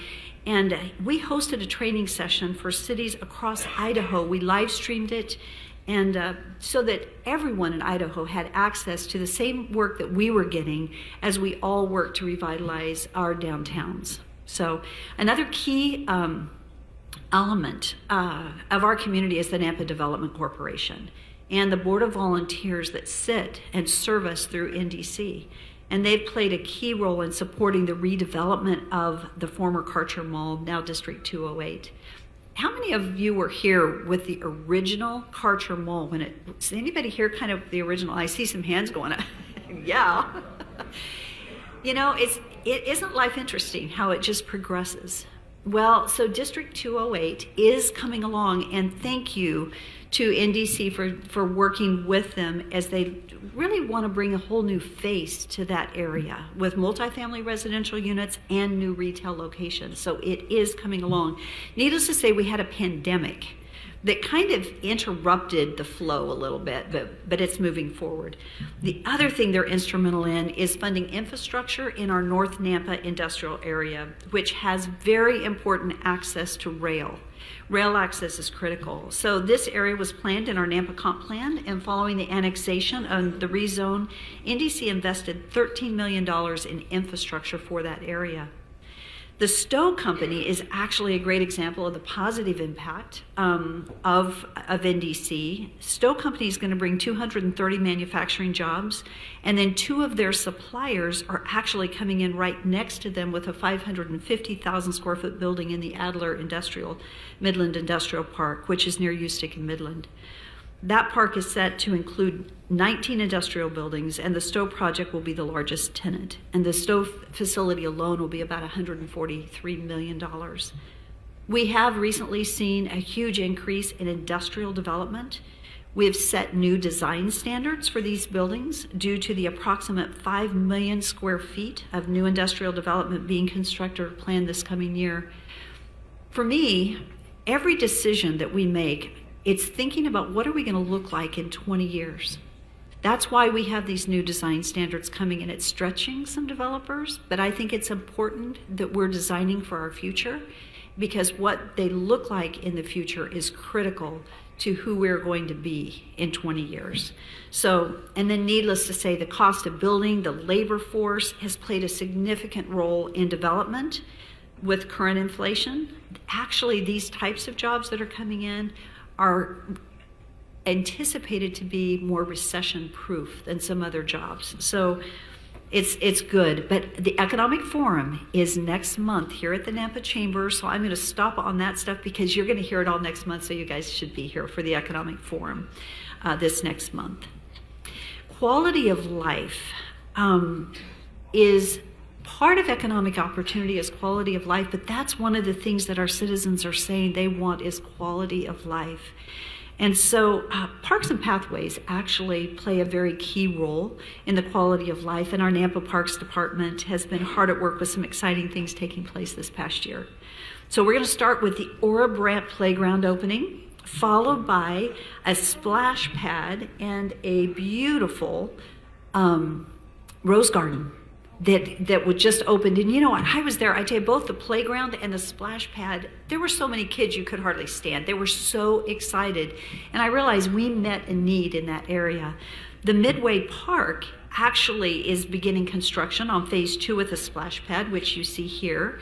And we hosted a training session for cities across Idaho. We live streamed it, and so that everyone in Idaho had access to the same work that we were getting as we all work to revitalize our downtowns. So another key element of our community is the Nampa Development Corporation and the Board of Volunteers that sit and serve us through NDC. And they've played a key role in supporting the redevelopment of the former Karcher Mall, now District 208. How many of you were here with the original Karcher Mall when is anybody here kind of the original? I see some hands going up. Yeah. You know, isn't life interesting how it just progresses? Well, so District 208 is coming along, and thank you to NDC for working with them as they really want to bring a whole new face to that area with multifamily residential units and new retail locations. So it is coming along. Needless to say, we had a pandemic that kind of interrupted the flow a little bit, but it's moving forward. The other thing they're instrumental in is funding infrastructure in our North Nampa industrial area, which has very important access to rail. Rail access is critical. So this area was planned in our Nampa Comp Plan, and following the annexation of the rezone, NDC invested $13 million in infrastructure for that area. The Stowe Company is actually a great example of the positive impact of NDC. Stowe Company is going to bring 230 manufacturing jobs, and then two of their suppliers are actually coming in right next to them with a 550,000 square foot building in the Adler Midland Industrial Park, which is near Ustick and Midland. That park is set to include 19 industrial buildings, and the Stowe project will be the largest tenant. And the Stowe facility alone will be about $143 million. We have recently seen a huge increase in industrial development. We have set new design standards for these buildings due to the approximate 5 million square feet of new industrial development being constructed or planned this coming year. For me, every decision that we make it's thinking about what are we going to look like in 20 years. That's why we have these new design standards coming in. It's stretching some developers, but I think it's important that we're designing for our future, because what they look like in the future is critical to who we're going to be in 20 years. So, and then needless to say, the cost of building, the labor force has played a significant role in development with current inflation. Actually, these types of jobs that are coming in are anticipated to be more recession-proof than some other jobs. So it's good. But the Economic Forum is next month here at the Nampa Chamber, so I'm going to stop on that stuff because you're going to hear it all next month, so you guys should be here for the Economic Forum this next month. Quality of life is part of economic opportunity, is quality of life, but that's one of the things that our citizens are saying they want, is quality of life. And so Parks and Pathways actually play a very key role in the quality of life, and our Nampa Parks Department has been hard at work with some exciting things taking place this past year. So we're going to start with the Ora Brandt Playground opening, followed by a splash pad and a beautiful rose garden that was just opened. And you know what, I was there, I tell you, both the playground and the splash pad, there were so many kids you could hardly stand. They were so excited. And I realized we met a need in that area. The Midway Park actually is beginning construction on phase 2 with a splash pad, which you see here,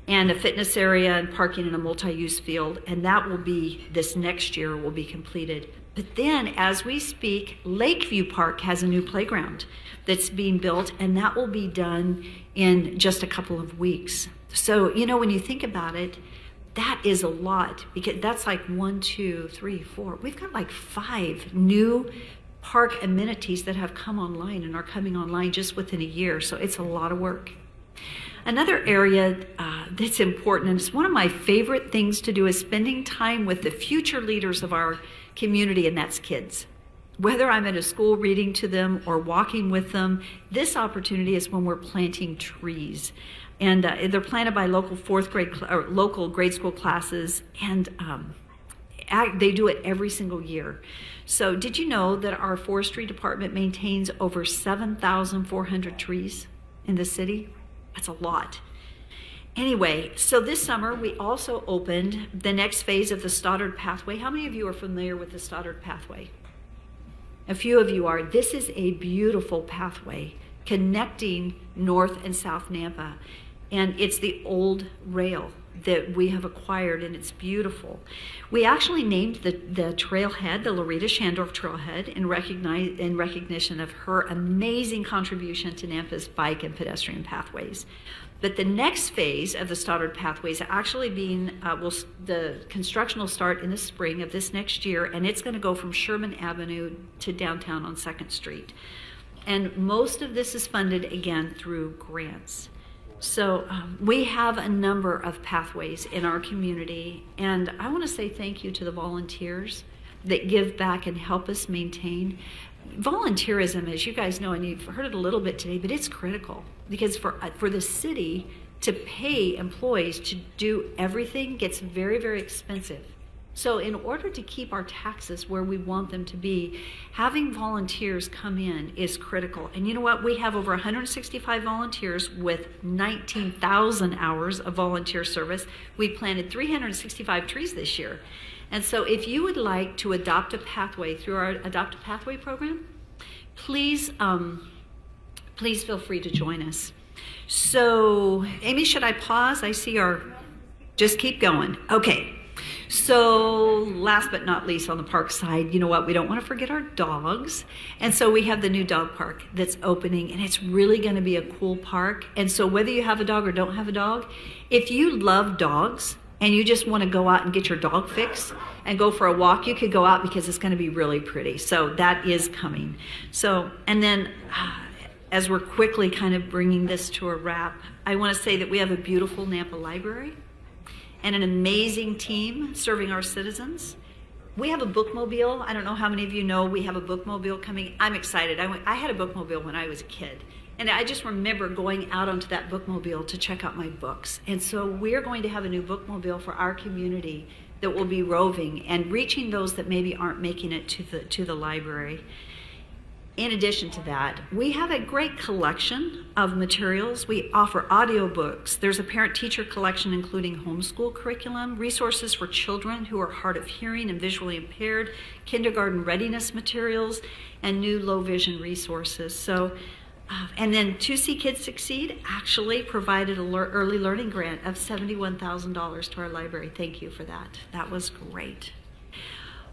and a fitness area and parking in a multi-use field. And that will be, this next year will be completed. But then, as we speak, Lakeview Park has a new playground that's being built, and that will be done in just a couple of weeks. So, you know, when you think about it, that is a lot, because that's like 1, 2, 3, 4. We've got like 5 new park amenities that have come online and are coming online just within a year. So it's a lot of work. Another area that's important, and it's one of my favorite things to do, is spending time with the future leaders of our community, and that's kids. Whether I'm at a school reading to them or walking with them, this opportunity is when we're planting trees. And they're planted by local local grade school classes, and they do it every single year. So did you know that our forestry department maintains over 7,400 trees in the city? That's a lot. Anyway, so this summer we also opened the next phase of the Stoddard Pathway. How many of you are familiar with the Stoddard Pathway? A few of you are. This is a beautiful pathway connecting North and South Nampa, and it's the old rail that we have acquired, and it's beautiful. We actually named the trailhead the Loretta Shandorf Trailhead in recognition of her amazing contribution to Nampa's bike and pedestrian pathways. But the next phase of the Stoddard Pathway is actually the construction will start in the spring of this next year, and it's going to go from Sherman Avenue to downtown on 2nd Street. And most of this is funded, again, through grants. So we have a number of pathways in our community, and I want to say thank you to the volunteers that give back and help us maintain. Volunteerism, as you guys know, and you've heard it a little bit today, but it's critical, because for the city to pay employees to do everything gets very, very expensive. So in order to keep our taxes where we want them to be, having volunteers come in is critical. And you know what? We have over 165 volunteers with 19,000 hours of volunteer service. We planted 365 trees this year. And so if you would like to adopt a pathway through our Adopt a Pathway program, please feel free to join us. So, Amy, should I pause? I see just keep going. Okay. So last but not least, on the park side, you know what? We don't want to forget our dogs. And so we have the new dog park that's opening, and it's really going to be a cool park. And so whether you have a dog or don't have a dog, if you love dogs and you just want to go out and get your dog fix and go for a walk, you could go out, because it's going to be really pretty. So that is coming. So, and then as we're quickly kind of bringing this to a wrap, I want to say that we have a beautiful Nampa library and an amazing team serving our citizens. We have a bookmobile. I don't know how many of you know we have a bookmobile coming. I'm excited. I had a bookmobile when I was a kid, and I just remember going out onto that bookmobile to check out my books. And so we're going to have a new bookmobile for our community that will be roving and reaching those that maybe aren't making it to the library. In addition to that, we have a great collection of materials. We offer audiobooks. There's a parent-teacher collection including homeschool curriculum, resources for children who are hard of hearing and visually impaired, kindergarten readiness materials, and new low vision resources. So, and then To See Kids Succeed actually provided an early learning grant of $71,000 to our library. Thank you for that. That was great.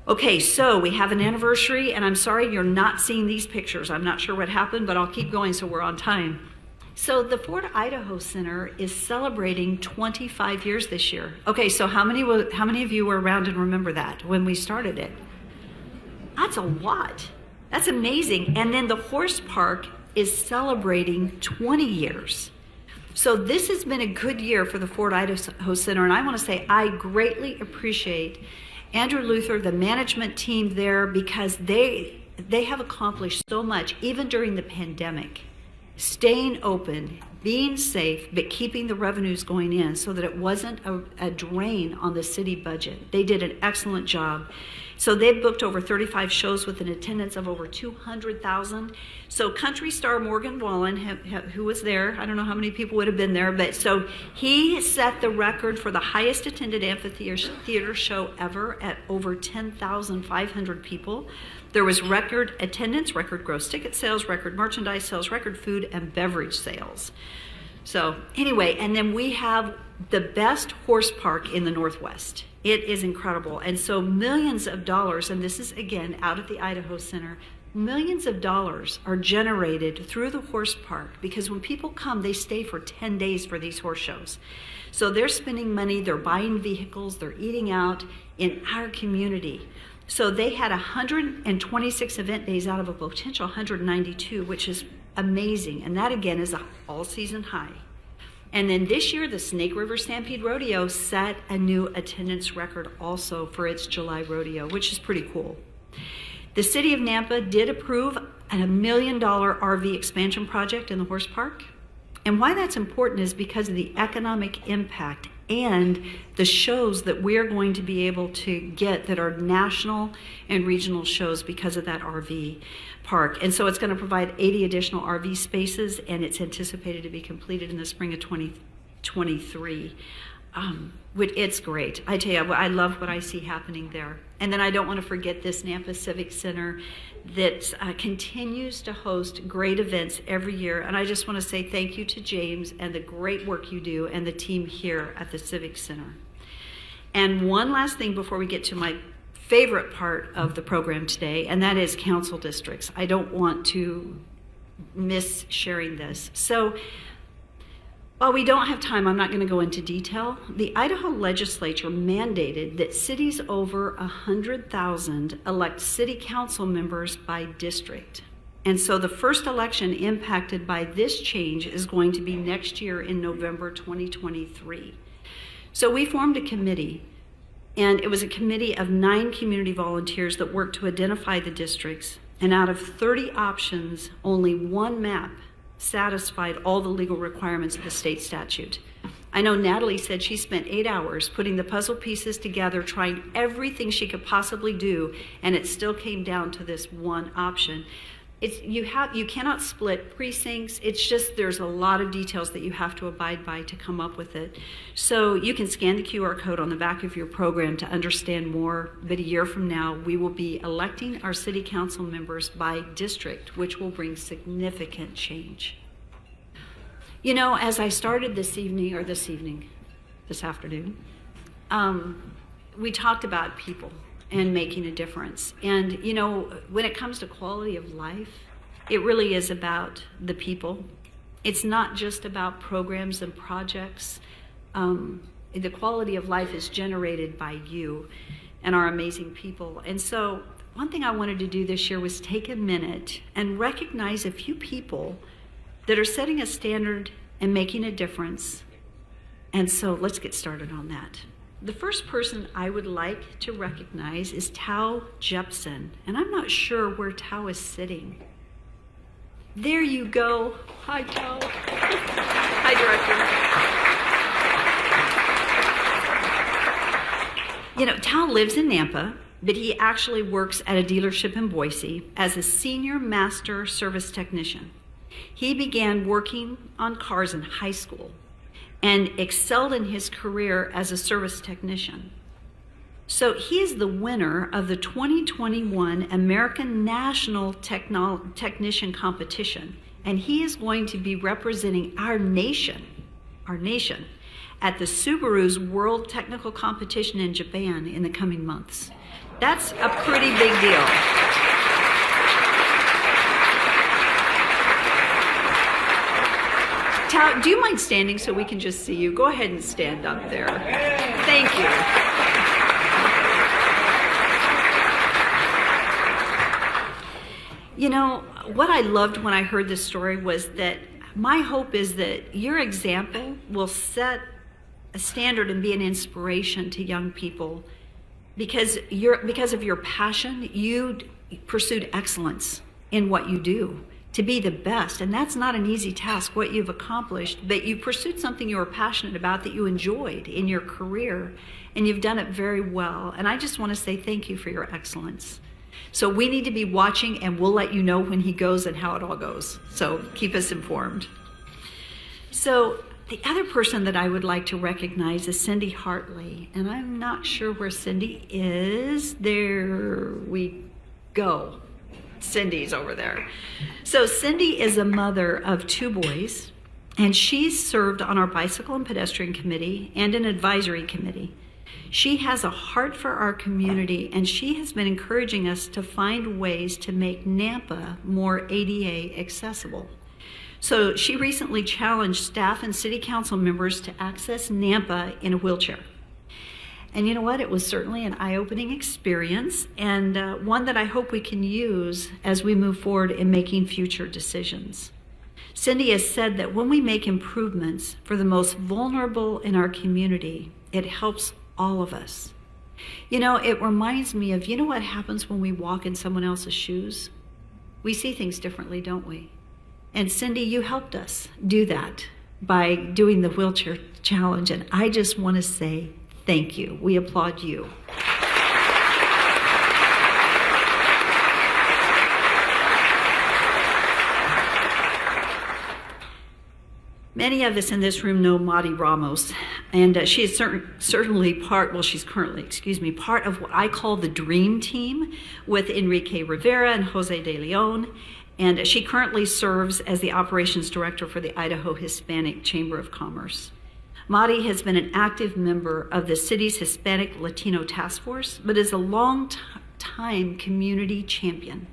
Okay, so we have an anniversary, and I'm sorry you're not seeing these pictures. I'm not sure what happened, but I'll keep going so we're on time. So the Ford Idaho Center is celebrating 25 years this year. Okay, so how many of you were around and remember that when we started it? That's a lot. That's amazing. And then the horse park is celebrating 20 years. So this has been a good year for the Ford Idaho Center, and I want to say I greatly appreciate Andrew Luther, the management team there, because they have accomplished so much, even during the pandemic, staying open, being safe, but keeping the revenues going in so that it wasn't a drain on the city budget. They did an excellent job. So they've booked over 35 shows with an attendance of over 200,000. So country star Morgan Wallen, who was there, I don't know how many people would have been there, but so he set the record for the highest attended amphitheater show ever at over 10,500 people. There was record attendance, record gross ticket sales, record merchandise sales, record food and beverage sales. So anyway, and then we have the best horse park in the Northwest. It is incredible. And so millions of dollars, and this is again out at the Idaho Center, millions of dollars are generated through the horse park because when people come, they stay for 10 days for these horse shows. So they're spending money, they're buying vehicles, they're eating out in our community. So they had 126 event days out of a potential 192, which is amazing. And that again is an all-season high. And then this year, the Snake River Stampede Rodeo set a new attendance record also for its July rodeo, which is pretty cool. The city of Nampa did approve a $1 million RV expansion project in the horse park. And why that's important is because of the economic impact and the shows that we're going to be able to get that are national and regional shows because of that RV park. And so it's going to provide 80 additional RV spaces, and it's anticipated to be completed in the spring of 2023. It's great. I tell you, I love what I see happening there. And then I don't want to forget this Nampa Civic Center that continues to host great events every year. And I just want to say thank you to James and the great work you do and the team here at the Civic Center. And one last thing before we get to my favorite part of the program today, and that is council districts. I don't want to miss sharing this. So while we don't have time, I'm not going to go into detail. The Idaho legislature mandated that cities over 100,000 elect city council members by district. And so the first election impacted by this change is going to be next year in November 2023. So we formed a committee, and it was a committee of 9 community volunteers that worked to identify the districts. And out of 30 options, only one map satisfied all the legal requirements of the state statute. I know Natalie said she spent 8 hours putting the puzzle pieces together, trying everything she could possibly do, and it still came down to this one option. You cannot split precincts. It's just there's a lot of details that you have to abide by to come up with it. So you can scan the QR code on the back of your program to understand more. But a year from now, we will be electing our city council members by district, which will bring significant change. You know, as I started this afternoon, we talked about people and making a difference. And, you know, when it comes to quality of life, it really is about the people. It's not just about programs and projects. The quality of life is generated by you and our amazing people. And so one thing I wanted to do this year was take a minute and recognize a few people that are setting a standard and making a difference. And so let's get started on that. The first person I would like to recognize is Tao Jepson, and I'm not sure where Tao is sitting. There you go. Hi, Tao. Hi, Director. You know, Tal lives in Nampa, but he actually works at a dealership in Boise as a senior master service technician. He began working on cars in high school and excelled in his career as a service technician. So he is the winner of the 2021 American National Technician Competition, and he is going to be representing our nation at the Subaru's World Technical Competition in Japan in the coming months. That's a pretty big deal. Tal, do you mind standing so we can just see you? Go ahead and stand up there. Thank you. You know, what I loved when I heard this story was that my hope is that your example will set a standard and be an inspiration to young people because of your passion. You pursued excellence in what you do to be the best, and that's not an easy task, what you've accomplished, but you pursued something you were passionate about that you enjoyed in your career, and you've done it very well. And I just want to say thank you for your excellence. So we need to be watching, and we'll let you know when he goes and how it all goes. So keep us informed. So the other person that I would like to recognize is Cindy Hartley, and I'm not sure where Cindy is. There we go. Cindy's over there. So Cindy is a mother of 2 boys, and she's served on our bicycle and pedestrian committee and an advisory committee. She has a heart for our community, and she has been encouraging us to find ways to make Nampa more ADA accessible. So she recently challenged staff and city council members to access Nampa in a wheelchair. And you know what? It was certainly an eye-opening experience, and one that I hope we can use as we move forward in making future decisions. Cindy has said that when we make improvements for the most vulnerable in our community, it helps all of us. You know, it reminds me of, you know what happens when we walk in someone else's shoes? We see things differently, don't we? And Cindy, you helped us do that by doing the wheelchair challenge, and I just want to say thank you. We applaud you. Many of us in this room know Madi Ramos, and she is certainly part of what I call the dream team with Enrique Rivera and Jose de Leon, and she currently serves as the operations director for the Idaho Hispanic Chamber of Commerce. Madi has been an active member of the city's Hispanic Latino Task Force, but is a long-time community champion.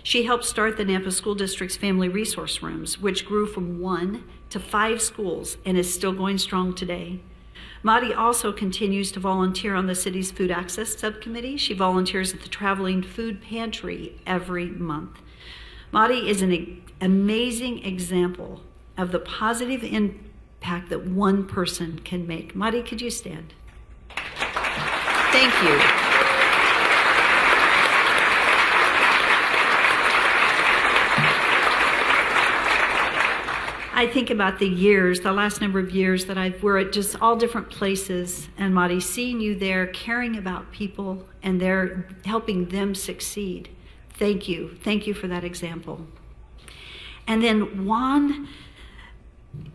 She helped start the Nampa School District's Family Resource Rooms, which grew from 1 to 5 schools and is still going strong today. Madi also continues to volunteer on the city's Food Access Subcommittee. She volunteers at the Traveling Food Pantry every month. Madi is an amazing example of the positive impact that one person can make. Madi, could you stand? Thank you. I think about the last number of years that we're at just all different places, and Madi, seeing you there, caring about people, and they're helping them succeed. Thank you. Thank you for that example. And then Juan,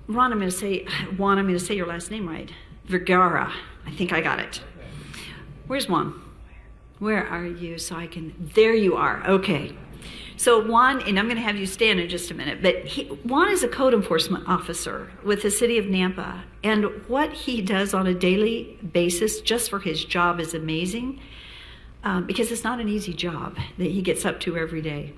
I'm going to say your last name right. Vergara. I think I got it. Where's Juan? Where are you? There you are. Okay. So Juan, and I'm going to have you stand in just a minute, but Juan is a code enforcement officer with the city of Nampa, and what he does on a daily basis just for his job is amazing, because it's not an easy job that he gets up to every day.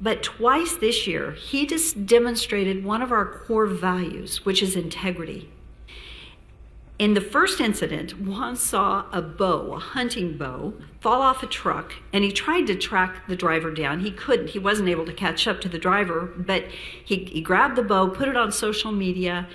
But twice this year, he just demonstrated one of our core values, which is integrity. In the first incident, Juan saw a hunting bow, fall off a truck, and he tried to track the driver down. He couldn't. He wasn't able to catch up to the driver, but he grabbed the bow, put it on social media,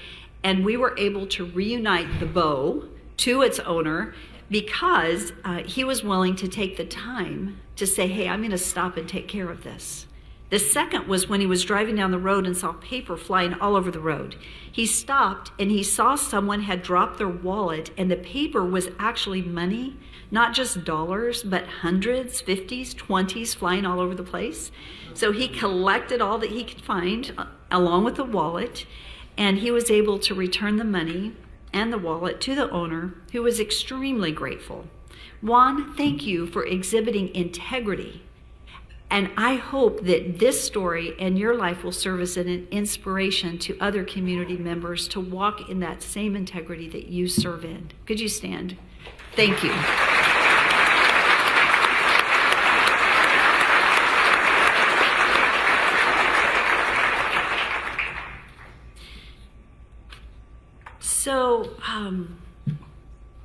and we were able to reunite the bow to its owner because he was willing to take the time to say, hey, I'm going to stop and take care of this. The second was when he was driving down the road and saw paper flying all over the road. He stopped and he saw someone had dropped their wallet, and the paper was actually money, not just dollars, but hundreds, 50s, 20s flying all over the place. So he collected all that he could find along with the wallet, and he was able to return the money and the wallet to the owner, who was extremely grateful. Juan, thank you for exhibiting integrity. And I hope that this story and your life will serve as an inspiration to other community members to walk in that same integrity that you serve in. Could you stand? Thank you. So,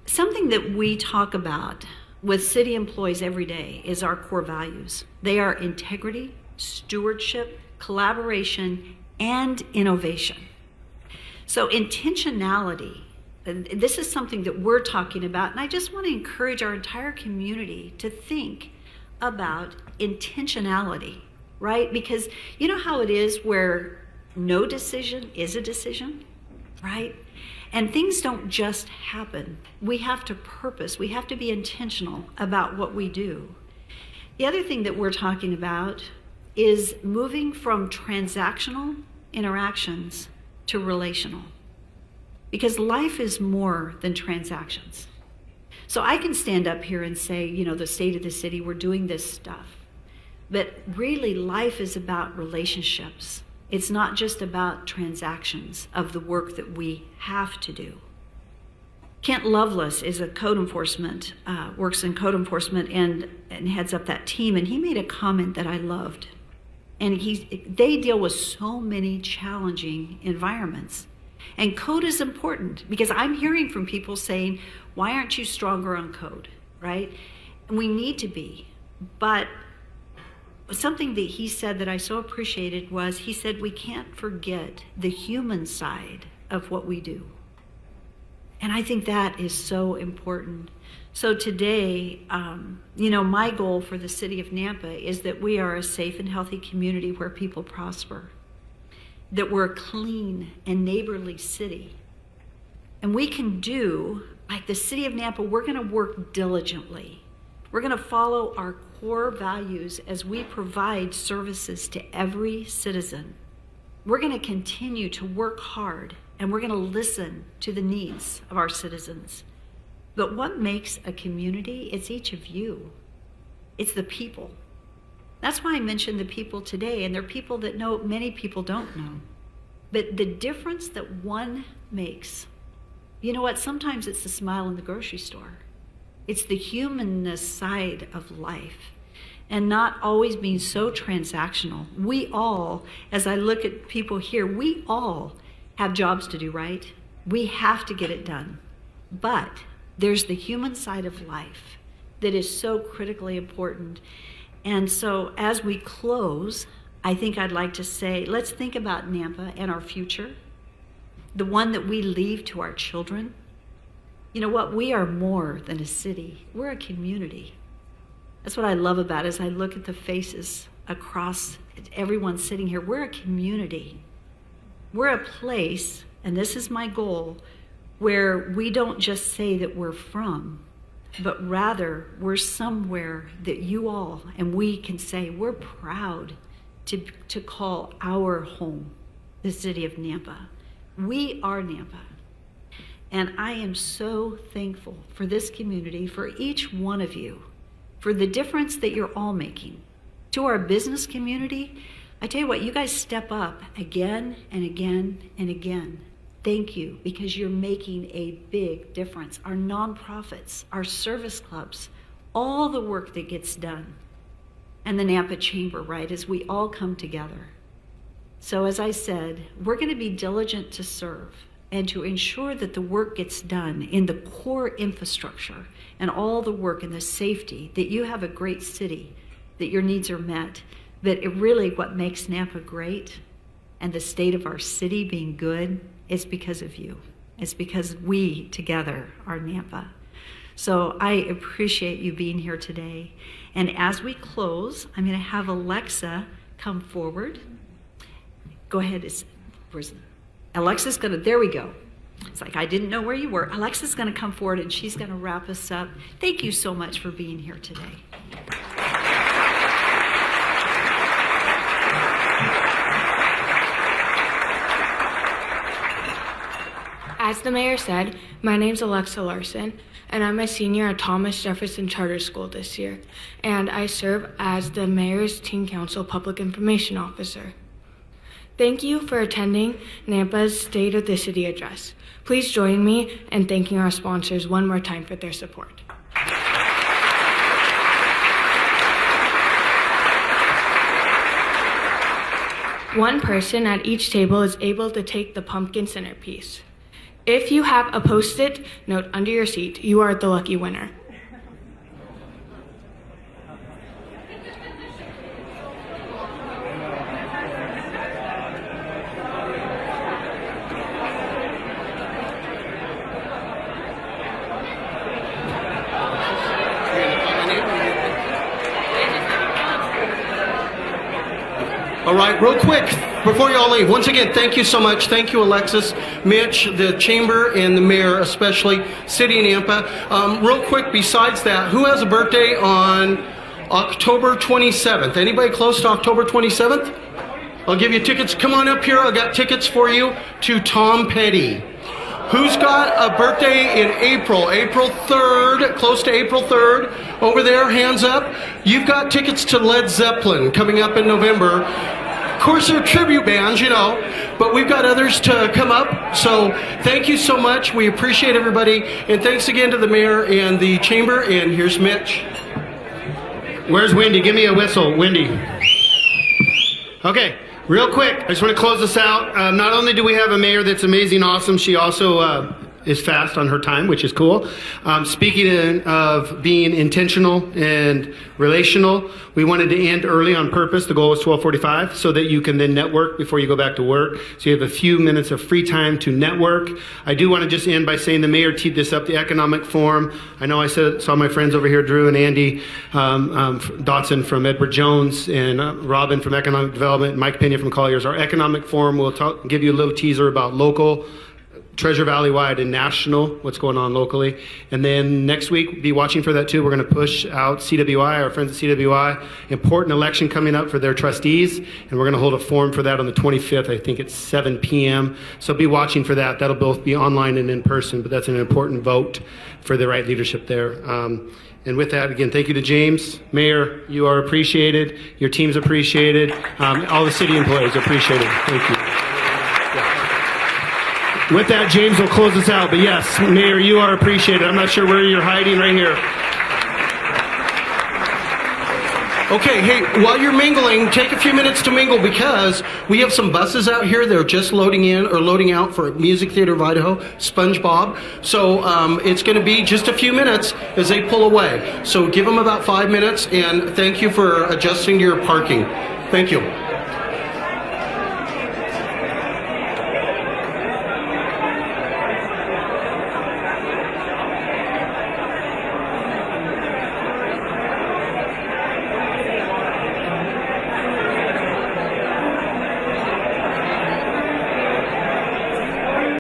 something that we talk about with city employees every day is our core values. They are integrity, stewardship, collaboration, and innovation. So intentionality, and this is something that we're talking about, and I just want to encourage our entire community to think about intentionality, right? Because you know how it is where no decision is a decision, right? And things don't just happen. We have to purpose. We have to be intentional about what we do. The other thing that we're talking about is moving from transactional interactions to relational. Because life is more than transactions. So I can stand up here and say, you know, the state of the city, we're doing this stuff. But really, life is about relationships. It's not just about transactions of the work that we have to do. Kent Lovelace is a code enforcement, works in code enforcement and heads up that team, and he made a comment that I loved. And they deal with so many challenging environments. And code is important because I'm hearing from people saying, why aren't you stronger on code, right? And we need to be, but something that he said that I so appreciated was, he said, we can't forget the human side of what we do. And I think that is so important. So today, you know, my goal for the city of Nampa is that we are a safe and healthy community where people prosper, that we're a clean and neighborly city. And we can do, like the city of Nampa, we're going to work diligently. We're going to follow our core values as we provide services to every citizen. We're going to continue to work hard, and we're going to listen to the needs of our citizens. But what makes a community? It's each of you. It's the people. That's why I mentioned the people today, and they're people that many people don't know. But the difference that one makes, you know what? Sometimes it's the smile in the grocery store. It's the humanness side of life, and not always being so transactional. We all, as I look at people here, we all have jobs to do, right? We have to get it done. But there's the human side of life that is so critically important. And so as we close, I think I'd like to say, let's think about Nampa and our future, the one that we leave to our children. You know what? We are more than a city. We're a community. That's what I love about it as I look at the faces across everyone sitting here. We're a community. We're a place, and this is my goal, where we don't just say that we're from, but rather we're somewhere that you all and we can say we're proud to call our home the city of Nampa. We are Nampa. And I am so thankful for this community, for each one of you, for the difference that you're all making. To our business community, I tell you what, you guys step up again and again and again. Thank you, because you're making a big difference. Our nonprofits, our service clubs, all the work that gets done. And the Nampa Chamber, right, as we all come together. So as I said, we're going to be diligent to serve and to ensure that the work gets done in the core infrastructure and all the work and the safety, that you have a great city, that your needs are met, that it really what makes Nampa great and the state of our city being good is because of you. It's because we together are Nampa. So I appreciate you being here today. And as we close, I'm going to have Alexa come forward. Go ahead. Where's Alexa's going to, there we go. It's like I didn't know where you were. Alexa's going to come forward and she's going to wrap us up. Thank you so much for being here today. As the mayor said, my name's Alexa Larson, and I'm a senior at Thomas Jefferson Charter School this year, and I serve as the mayor's Teen Council Public Information Officer. Thank you for attending NAMPA's State of the City address. Please join me in thanking our sponsors one more time for their support. One person at each table is able to take the pumpkin centerpiece. If you have a Post-it note under your seat, you are the lucky winner. All right, real quick, before you all leave, once again, thank you so much. Thank you, Alexis, Mitch, the chamber, and the mayor, especially City of Nampa. Real quick, besides that, who has a birthday on October 27th? Anybody close to October 27th? I'll give you tickets. Come on up here. I got tickets for you to Tom Petty. Who's got a birthday in April? April 3rd, close to April 3rd. Over there, hands up. You've got tickets to Led Zeppelin coming up in November. Of course, they're tribute bands, you know, but we've got others to come up. So thank you so much. We appreciate everybody. And thanks again to the mayor and the chamber. And here's Mitch. Where's Wendy? Give me a whistle, Wendy. Okay. Real quick, I just want to close this out. Not only do we have a mayor that's amazing, awesome, she also is fast on her time, which is cool. Speaking of being intentional and relational, we wanted to end early on purpose. The goal was 12:45 so that you can then network before you go back to work. So you have a few minutes of free time to network. I do want to just end by saying the mayor teed this up, the Economic Forum. I know I saw my friends over here, Drew and Andy Dotson from Edward Jones and Robin from Economic Development, and Mike Pena from Colliers. Our Economic Forum will give you a little teaser about local, Treasure Valley-wide and national, what's going on locally. And then next week, be watching for that too. We're going to push out CWI, our friends at CWI, important election coming up for their trustees. And we're going to hold a forum for that on the 25th, I think it's 7 p.m. So be watching for that. That'll both be online and in person, but that's an important vote for the right leadership there. And with that, again, thank you to James. Mayor, you are appreciated. Your team's appreciated. All the city employees appreciated. Thank you. With that, James will close us out. But yes, Mayor, you are appreciated. I'm not sure where you're hiding, right here. Okay, hey, while you're mingling, take a few minutes to mingle because we have some buses out here that are just loading in or loading out for Music Theater of Idaho, SpongeBob. So it's going to be just a few minutes as they pull away. So give them about 5 minutes, and thank you for adjusting your parking. Thank you.